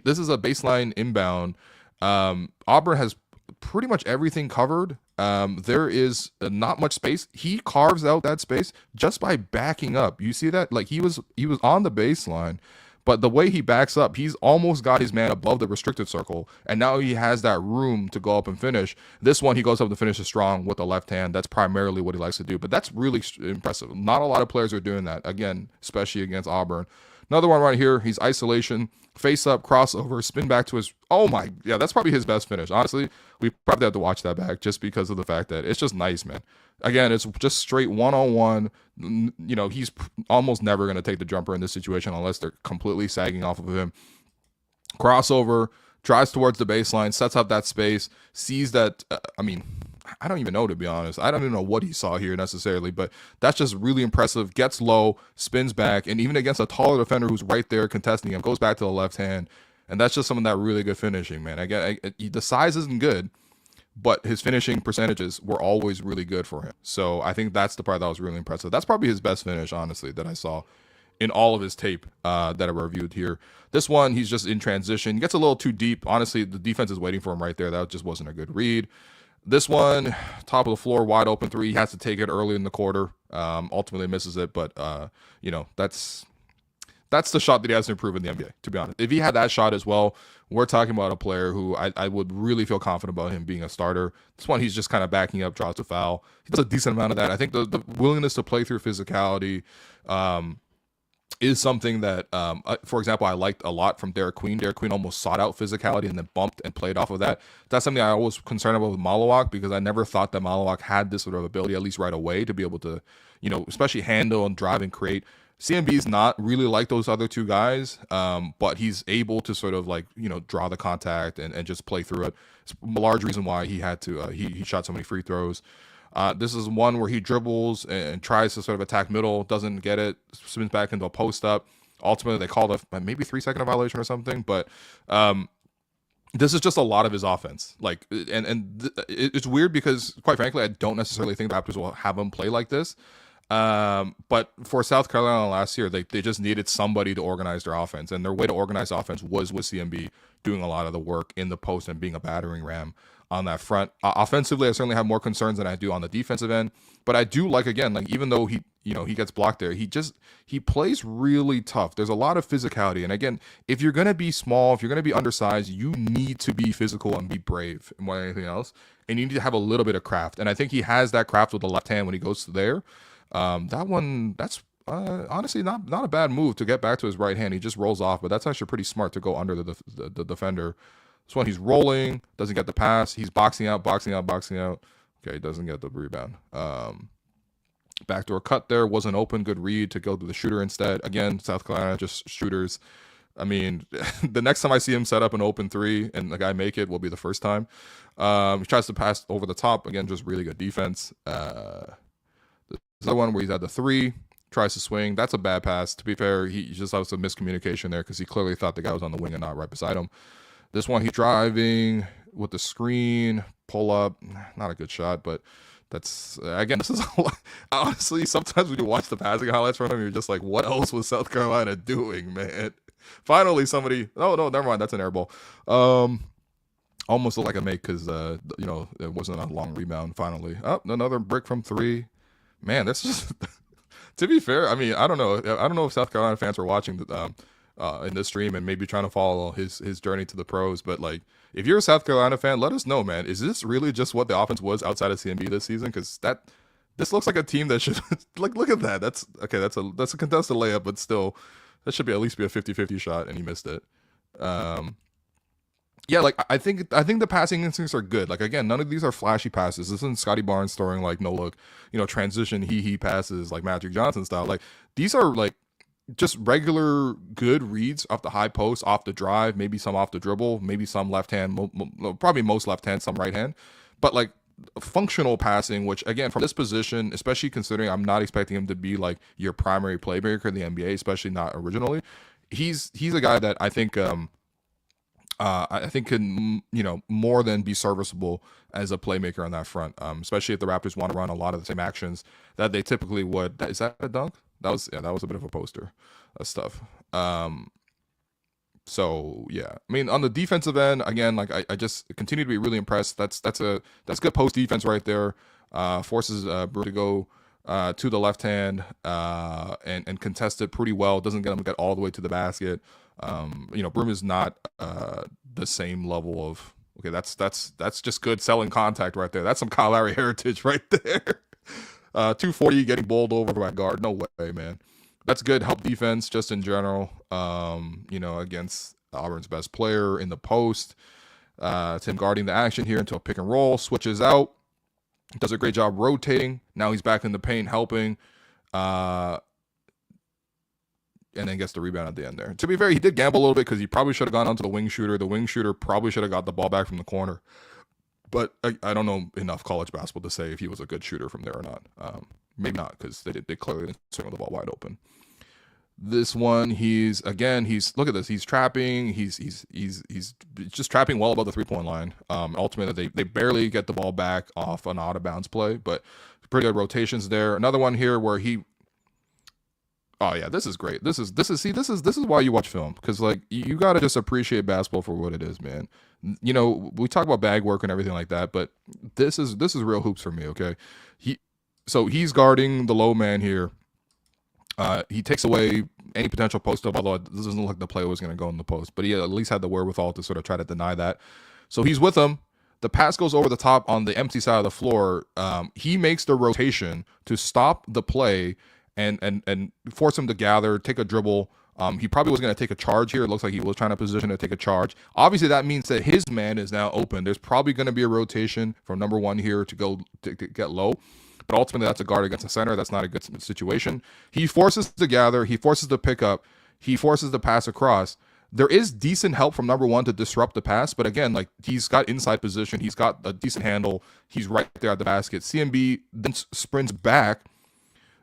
this is a baseline inbound. Auburn has pretty much everything covered. There is not much space. He carves out that space just by backing up. You see that? Like he was on the baseline, but the way he backs up, he's almost got his man above the restricted circle, and now he has that room to go up and finish. This one, he goes up to finish it strong with the left hand. That's primarily what he likes to do, but that's really impressive. Not a lot of players are doing that, again, especially against Auburn. Another one right here, he's isolation, face up, crossover, spin back to his, yeah, that's probably his best finish. Honestly, we probably have to watch that back just because of the fact that it's just nice, man. Again, it's just straight one-on-one. He's almost never going to take the jumper in this situation unless they're completely sagging off of him. Crossover, drives towards the baseline, sets up that space, sees that, I don't even know, to be honest. I don't even know what he saw here necessarily, but that's just really impressive. Gets low, spins back, and even against a taller defender who's right there contesting him, goes back to the left hand, and that's just some of that really good finishing, man. Again, the size isn't good, but his finishing percentages were always really good for him. So I think that's the part that was really impressive. That's probably his best finish, honestly, that I saw in all of his tape that I reviewed here. This one, he's just in transition. Gets a little too deep. Honestly, the defense is waiting for him right there. That just wasn't a good read. This one, top of the floor, wide open three. He has to take it early in the quarter. Ultimately misses it, but that's the shot that he has to improve in the NBA, to be honest. If he had that shot as well, we're talking about a player who I would really feel confident about him being a starter. This one, he's just kind of backing up, draws a foul. He does a decent amount of that. I think the willingness to play through physicality is something that, for example, I liked a lot from Derek Queen. Derek Queen almost sought out physicality and then bumped and played off of that. That's something I was concerned about with Malawak, because I never thought that Malawak had this sort of ability, at least right away, to be able to, especially handle and drive and create. CMB is not really like those other two guys, but he's able to sort of draw the contact and just play through it. It's a large reason why he had to, he shot so many free throws. This is one where he dribbles and tries to sort of attack middle, doesn't get it, spins back into a post up. Ultimately, they called a maybe 3-second violation or something, but this is just a lot of his offense. It's weird because, quite frankly, I don't necessarily think the Raptors will have him play like this. But for South Carolina last year, they just needed somebody to organize their offense, and their way to organize offense was with CMB doing a lot of the work in the post and being a battering ram on that front. Offensively, I certainly have more concerns than I do on the defensive end. But I do like, again, like even though he gets blocked there, he plays really tough. There's a lot of physicality. And again, if you're gonna be small, if you're gonna be undersized, you need to be physical and be brave more than anything else. And you need to have a little bit of craft. And I think he has that craft with the left hand when he goes there. That's honestly not a bad move to get back to his right hand. He just rolls off, but that's actually pretty smart to go under the defender. This one, he's rolling, doesn't get the pass. He's boxing out. Okay, doesn't get the rebound. Backdoor cut there, wasn't open. Good read to go to the shooter instead. Again, South Carolina, just shooters. I mean, the next time I see him set up an open three and the guy make it will be the first time. He tries to pass over the top. Again, just really good defense. The other one where he's at the three, tries to swing. That's a bad pass. To be fair, he just has some miscommunication there because he clearly thought the guy was on the wing and not right beside him. This one, he's driving with the screen, pull up. Not a good shot, but that's, again, this is honestly, sometimes when you watch the passing highlights from him, you're just like, what else was South Carolina doing, man? Finally, somebody, oh, no, never mind. That's an air ball. Almost looked like a make because, it wasn't a long rebound finally. Oh, another brick from three. Man, that's just, to be fair, I mean, I don't know if South Carolina fans were watching in this stream and maybe trying to follow his journey to the pros, but like, if you're a South Carolina fan, let us know, man. Is this really just what the offense was outside of CMB this season? Because this looks like a team that should like, look at that. That's okay. That's a contested layup, but still, that should be at least be a 50-50 shot, and he missed it. Yeah, like I think the passing instincts are good. Like, again, none of these are flashy passes. This isn't Scotty Barnes throwing like no look, transition he passes like Magic Johnson style. Like, these are like just regular good reads off the high post, off the drive, maybe some off the dribble, maybe some left hand, probably most left hand, some right hand, but like functional passing, which again, from this position, especially considering I'm not expecting him to be like your primary playmaker in the NBA, especially not originally. He's a guy that I think can, more than be serviceable as a playmaker on that front, especially if the Raptors want to run a lot of the same actions that they typically would. Is that a dunk? That was a bit of a poster. Stuff. So yeah, I mean, on the defensive end, again, like I just continue to be really impressed. That's good post defense right there. Forces Broom to go to the left hand and contest it pretty well. Doesn't get him to get all the way to the basket. Broom is not the same level of, okay, that's just good selling contact right there. That's some Kyle Lowry heritage right there. 240 getting bowled over by guard. No way, man. That's good help defense just in general. Against Auburn's best player in the post. Tim guarding the action here until pick and roll, switches out, does a great job rotating. Now he's back in the paint helping. And then gets the rebound at the end there. To be fair, he did gamble a little bit because he probably should have gone onto the wing shooter. The wing shooter probably should have got the ball back from the corner. But I don't know enough college basketball to say if he was a good shooter from there or not. Maybe not, because they clearly didn't swing the ball wide open. This one, he's look at this. He's trapping. He's just trapping well above the 3-point line. Ultimately, they barely get the ball back off an out of bounds play, but pretty good rotations there. Another one here where he. Oh yeah, this is great. This is why you watch film, because like you gotta just appreciate basketball for what it is, man. We talk about bag work and everything like that, but this is real hoops for me. Okay, he's guarding the low man here. He takes away any potential post up, although it doesn't look like the play was going to go in the post, but he at least had the wherewithal to sort of try to deny that. So he's with him. The pass goes over the top on the empty side of the floor. He makes the rotation to stop the play and force him to gather, take a dribble. He probably was going to take a charge here. It looks like he was trying to position to take a charge. Obviously, that means that his man is now open. There's probably going to be a rotation from number one here to go to get low. But ultimately, that's a guard against a center. That's not a good situation. He forces the gather. He forces the pickup. He forces the pass across. There is decent help from number one to disrupt the pass. But again, like he's got inside position. He's got a decent handle. He's right there at the basket. CMB then sprints back.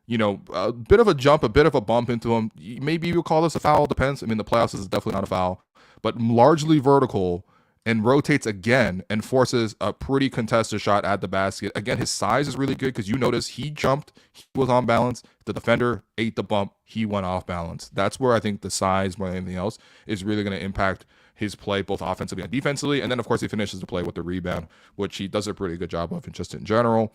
A bit of a jump, a bit of a bump into him. Maybe you'll call this a foul. Depends. I mean, the playoffs is definitely not a foul. But largely vertical. And rotates again and forces a pretty contested shot at the basket. Again, his size is really good because you notice he jumped, he was on balance. The defender ate the bump, he went off balance. That's where I think the size more than anything else is really going to impact his play both offensively and defensively. And then, of course, he finishes the play with the rebound, which he does a pretty good job of just in general.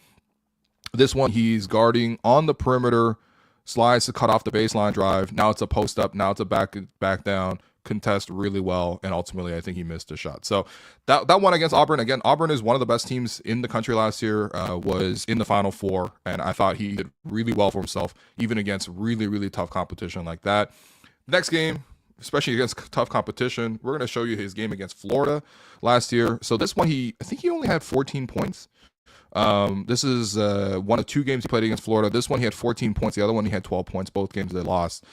This one, he's guarding on the perimeter, slides to cut off the baseline drive. Now it's a post up. Now it's a back down. Contest really well, and ultimately I think he missed a shot. So that one against Auburn, again, Auburn is one of the best teams in the country last year, was in the Final Four, and I thought he did really well for himself, even against really, really tough competition like that. Next game, especially against tough competition, we're going to show you his game against Florida last year. So this one, I think he only had 14 points. This is one of 2 games he played against Florida. This one he had 14 points. The other one he had 12 points. Both games they lost.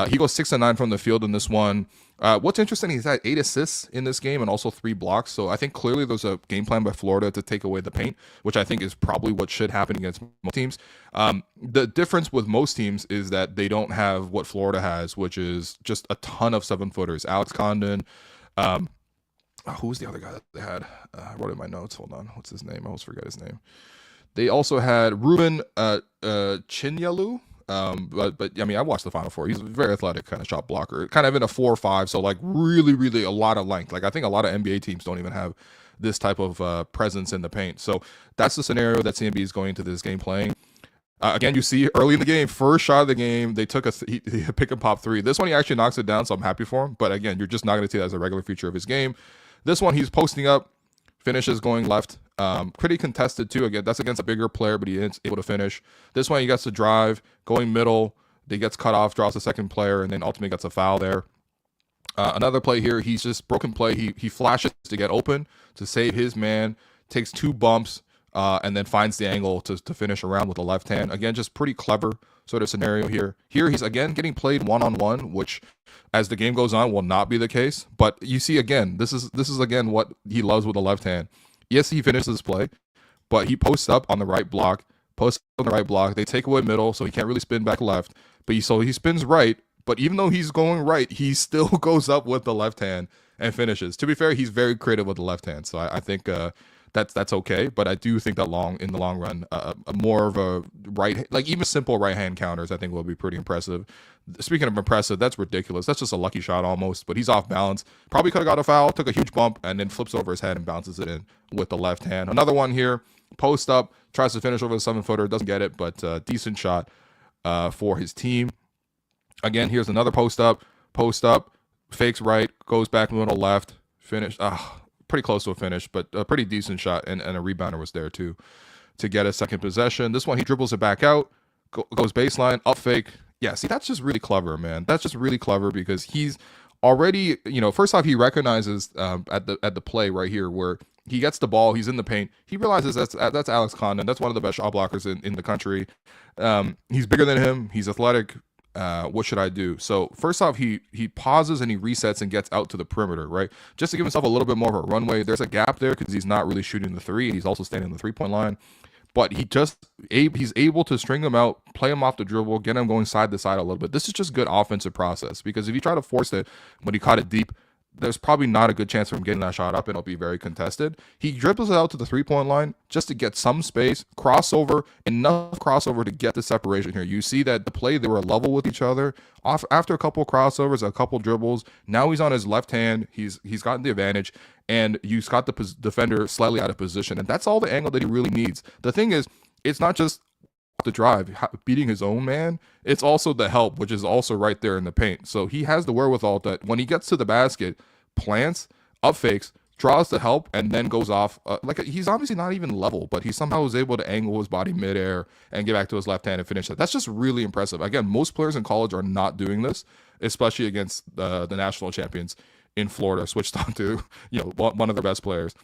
He goes 6 and 9 from the field in this one. What's interesting, he's had 8 assists in this game and also 3 blocks. So I think clearly there's a game plan by Florida to take away the paint, which I think is probably what should happen against most teams. The difference with most teams is that they don't have what Florida has, which is just a ton of 7-footers. Alex Condon. Who was the other guy that they had? I wrote it in my notes. Hold on. What's his name? I always forget his name. They also had Ruben Chinyalu. But I mean, I watched the Final Four. He's a very athletic kind of shot blocker, kind of in a 4-5. So like really, really a lot of length. Like I think a lot of NBA teams don't even have this type of presence in the paint. So that's the scenario that CMB is going into this game playing. Again, you see early in the game, first shot of the game, they took a pick and pop 3. This one, he actually knocks it down, so I'm happy for him. But again, you're just not going to see that as a regular feature of his game. This one, he's posting up, finishes going left. Pretty contested too. Again, that's against a bigger player, but he is able to finish. This one, he gets to drive, going middle. He gets cut off, draws the second player, and then ultimately gets a foul there. Another play here, he's just broken play. He flashes to get open to save his man, takes 2 bumps, and then finds the angle to finish around with the left hand. Again, just pretty clever sort of scenario here. Here he's again getting played one-on-one, which as the game goes on will not be the case. But you see again, this is again what he loves with the left hand. Yes, he finishes his play, but he posts up on the right block, They take away middle, so he can't really spin back left. But he spins right, but even though he's going right, he still goes up with the left hand and finishes. To be fair, he's very creative with the left hand, so I think that's okay. But I do think that in the long run, more of a right, like even simple right hand counters, I think will be pretty impressive. Speaking of impressive, that's ridiculous. That's just a lucky shot almost, but he's off balance. Probably could have got a foul, took a huge bump, and then flips over his head and bounces it in with the left hand. Another one here, post up, tries to finish over the 7-footer, doesn't get it, but decent shot for his team. Again, here's another post up, fakes right, goes back middle left, finish. Pretty close to a finish, but a pretty decent shot, and a rebounder was there too to get a second possession. This one, he dribbles it back out, goes baseline, up fake. Yeah, see, that's just really clever, man. That's just really clever because he's already, first off, he recognizes at the play right here where he gets the ball, he's in the paint. He realizes that's Alex Condon. That's one of the best shot blockers in the country. He's bigger than him. He's athletic. What should I do? So first off, he pauses and he resets and gets out to the perimeter, right? Just to give himself a little bit more of a runway. There's a gap there because he's not really shooting the 3. He's also standing on the 3-point line. But he's able to string him out, play him off the dribble, get him going side to side a little bit. This is just good offensive process because if you try to force it when he caught it deep, there's probably not a good chance for him getting that shot up, and it'll be very contested. He dribbles it out to the 3-point line just to get some space, enough crossover to get the separation here. You see that the play, they were level with each other. After a couple crossovers, a couple dribbles, now he's on his left hand. He's gotten the advantage, and you've got the defender slightly out of position, and that's all the angle that he really needs. The thing is, it's not just the drive, beating his own man, it's also the help, which is also right there in the paint. So he has the wherewithal that when he gets to the basket, plants, up fakes, draws the help, and then goes off. He's obviously not even level, but he somehow was able to angle his body midair and get back to his left hand and finish that. That's just really impressive. Again, most players in college are not doing this, especially against the national champions in Florida, switched on to one of their best players.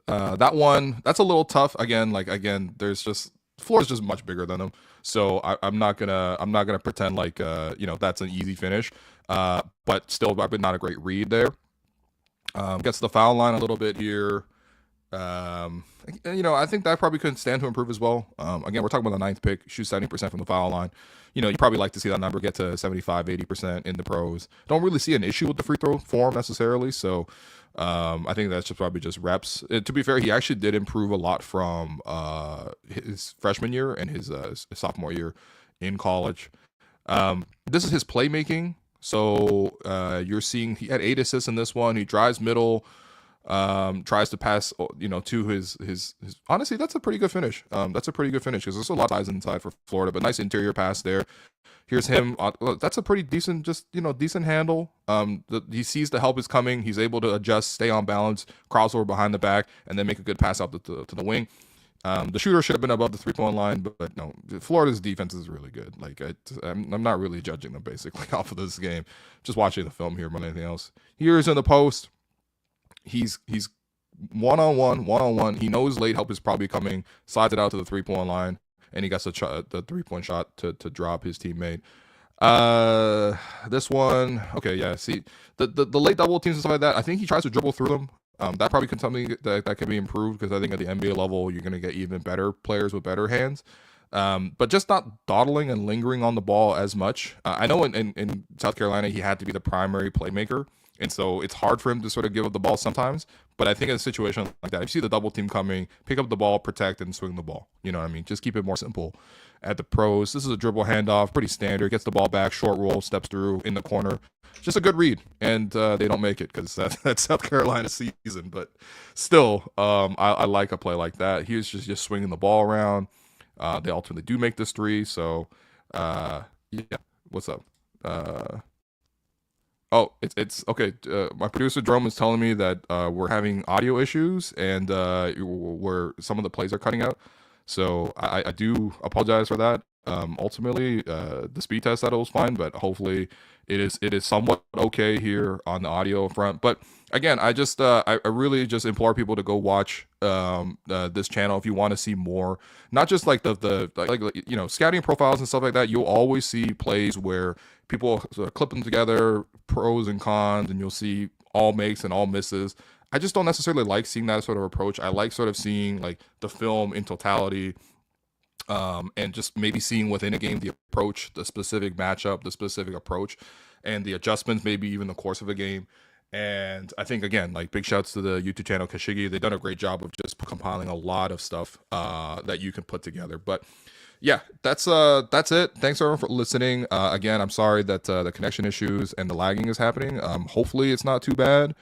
That's a little tough. Again, there's just Florida's just much bigger than them, so I'm not gonna pretend like that's an easy finish. But still, not a great read there. Gets the foul line a little bit here. I think that probably could stand to improve as well. Again, we're talking about the 9th pick, shoots 70% from the foul line. You probably like to see that number get to 75-80% in the pros. Don't really see an issue with the free throw form necessarily, so I think that's probably just reps. To be fair, he actually did improve a lot from his freshman year and his sophomore year in college. This is his playmaking. So you're seeing he had 8 assists in this one. He drives middle, tries to pass, to his. Honestly, that's a pretty good finish. That's a pretty good finish because there's a lot of guys inside for Florida, but nice interior pass there. Here's him. That's a pretty decent, decent handle. He sees the help is coming. He's able to adjust, stay on balance, crossover behind the back, and then make a good pass out to the wing. The shooter should have been above the 3-point line, but no, Florida's defense is really good. Like I'm not really judging them basically off of this game. Just watching the film here more than anything else. Here's in the post. He's one-on-one. He knows late help is probably coming. Slides it out to the 3-point line, and he gets the 3-point shot to drop his teammate. This one, okay, yeah. See, the late double teams and stuff like that. I think he tries to dribble through them. That probably can something that can be improved because I think at the NBA level you're gonna get even better players with better hands. But just not dawdling and lingering on the ball as much. I know in South Carolina he had to be the primary playmaker, and so it's hard for him to sort of give up the ball sometimes. But I think in a situation like that, if you see the double team coming, pick up the ball, protect, and swing the ball. You know what I mean? Just keep it more simple. At the pros, this is a dribble handoff, pretty standard. Gets the ball back, short roll, steps through in the corner. Just a good read, and they don't make it because that's South Carolina season. But still, I like a play like that. He was just swinging the ball around. They ultimately do make this 3. So, yeah. What's up? Oh, it's okay. My producer Jerome is telling me that we're having audio issues and where some of the plays are cutting out. So I do apologize for that. Ultimately, the speed test that was fine, but hopefully it is somewhat okay here on the audio front. But again, I really just implore people to go watch this channel if you want to see more. Not just like the scouting profiles and stuff like that. You'll always see plays where people sort of clip them together, pros and cons, and you'll see all makes and all misses. I just don't necessarily like seeing that sort of approach. I like sort of seeing like the film in totality, and just maybe seeing within a game the approach, the specific matchup, the specific approach, and the adjustments, maybe even the course of a game. And I think, again, like big shouts to the YouTube channel Kashigi. They've done a great job of just compiling a lot of stuff that you can put together. But yeah, that's it. Thanks everyone for listening. Again, I'm sorry that the connection issues and the lagging is happening. Hopefully it's not too bad.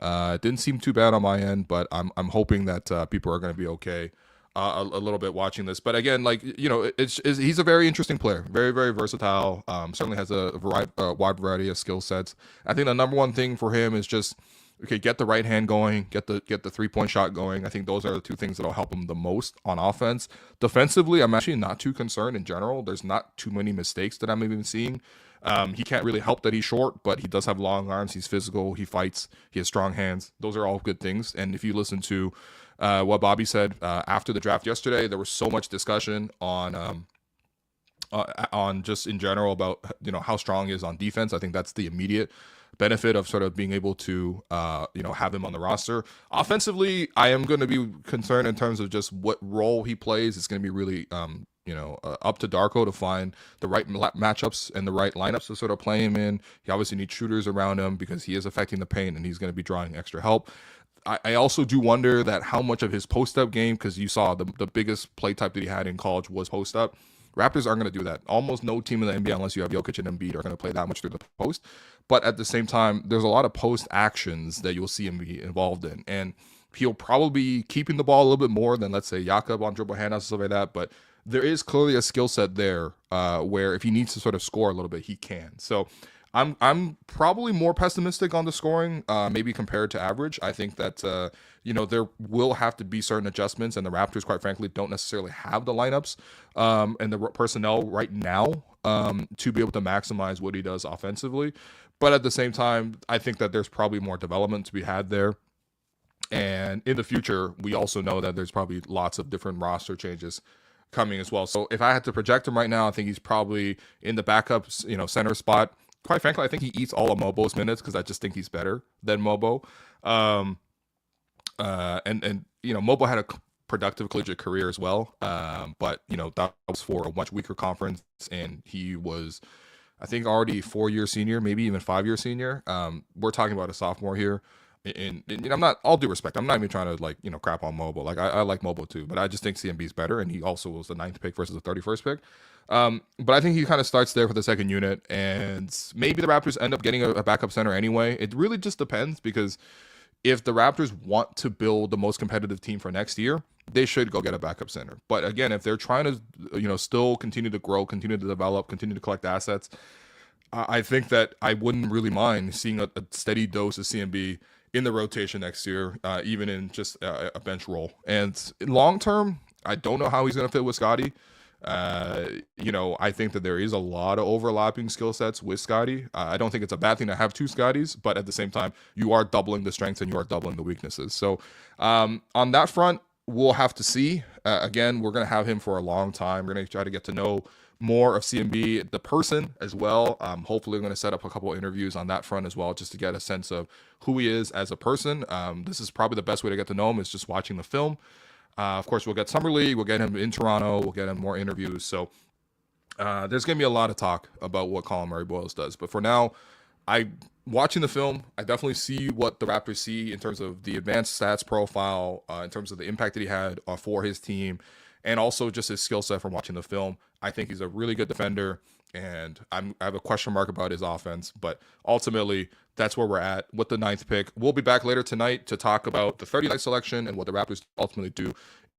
It didn't seem too bad on my end, but I'm hoping that people are going to be okay a little bit watching this. But again, like, he's a very interesting player, very, very versatile. Certainly has a wide variety of skill sets. I think the number one thing for him is just, okay, get the right hand going, get the 3-point shot going. I think those are the 2 things that'll help him the most on offense. Defensively, I'm actually not too concerned in general. There's not too many mistakes that I'm even seeing. He can't really help that he's short, but he does have long arms. He's physical. He fights. He has strong hands. Those are all good things. And if you listen to what Bobby said after the draft yesterday, there was so much discussion on just in general about how strong he is on defense. I think that's the immediate benefit of sort of being able to have him on the roster. Offensively, I am going to be concerned in terms of just what role he plays. It's going to be really up to Darko to find the right matchups and the right lineups to sort of play him in. He obviously needs shooters around him because he is affecting the paint and he's going to be drawing extra help. I also do wonder that how much of his post-up game, because you saw the biggest play type that he had in college was post-up. Raptors aren't going to do that. Almost no team in the NBA, unless you have Jokic and Embiid, are going to play that much through the post. But at the same time, there's a lot of post actions that you'll see him be involved in. And he'll probably be keeping the ball a little bit more than, let's say, Jakob on dribble handoffs and stuff like that. But there is clearly a skill set there where if he needs to sort of score a little bit, he can. So I'm probably more pessimistic on the scoring, maybe compared to average. I think that there will have to be certain adjustments, and the Raptors, quite frankly, don't necessarily have the lineups and the personnel right now to be able to maximize what he does offensively. But at the same time, I think that there's probably more development to be had there. And in the future, we also know that there's probably lots of different roster changes coming as well. So if I had to project him right now, I think he's probably in the backup, center spot. Quite frankly, I think he eats all of Mobo's minutes because I just think he's better than Mobo. And Mobo had a productive collegiate career as well. But that was for a much weaker conference, and he was, I think, already 4-year senior, maybe even 5-year senior. We're talking about a sophomore here. And I'm not, all due respect, I'm not even trying to like, crap on Mobo. Like I like Mobo too, but I just think CMB is better, and he also was the 9th pick versus the 31st pick. But I think he kind of starts there for the second unit, and maybe the Raptors end up getting a backup center anyway. It really just depends, because if the Raptors want to build the most competitive team for next year, they should go get a backup center. But again, if they're trying to, still continue to grow, continue to develop, continue to collect assets, I think that I wouldn't really mind seeing a steady dose of CMB in the rotation next year, even in just a bench role. And long term, I don't know how he's going to fit with Scotty. I think that there is a lot of overlapping skill sets with Scotty. I don't think it's a bad thing to have 2 Scotties, but at the same time, you are doubling the strengths and you are doubling the weaknesses. So on that front, we'll have to see. Again, we're going to have him for a long time. We're going to try to get to know more of CMB, the person, as well. Hopefully, we're going to set up a couple of interviews on that front as well, just to get a sense of who he is as a person. This is probably the best way to get to know him, is just watching the film. Of course, we'll get Summer League, we'll get him in Toronto, we'll get him more interviews. So there's going to be a lot of talk about what Collin Murray-Boyles does. But for now, watching the film, I definitely see what the Raptors see in terms of the advanced stats profile, in terms of the impact that he had for his team, and also just his skill set from watching the film. I think he's a really good defender, and I have a question mark about his offense. But ultimately, that's where we're at with the 9th pick. We'll be back later tonight to talk about the 39th selection and what the Raptors ultimately do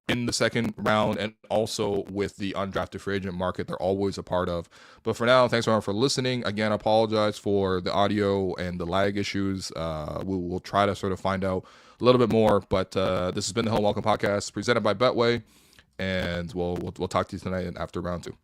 in the second round, and also with the undrafted free agent market they're always a part of. But for now, thanks everyone for listening. Again, I apologize for the audio and the lag issues. We'll try to sort of find out a little bit more. But this has been the Home Welcome Podcast presented by Betway, and we'll talk to you tonight after round 2.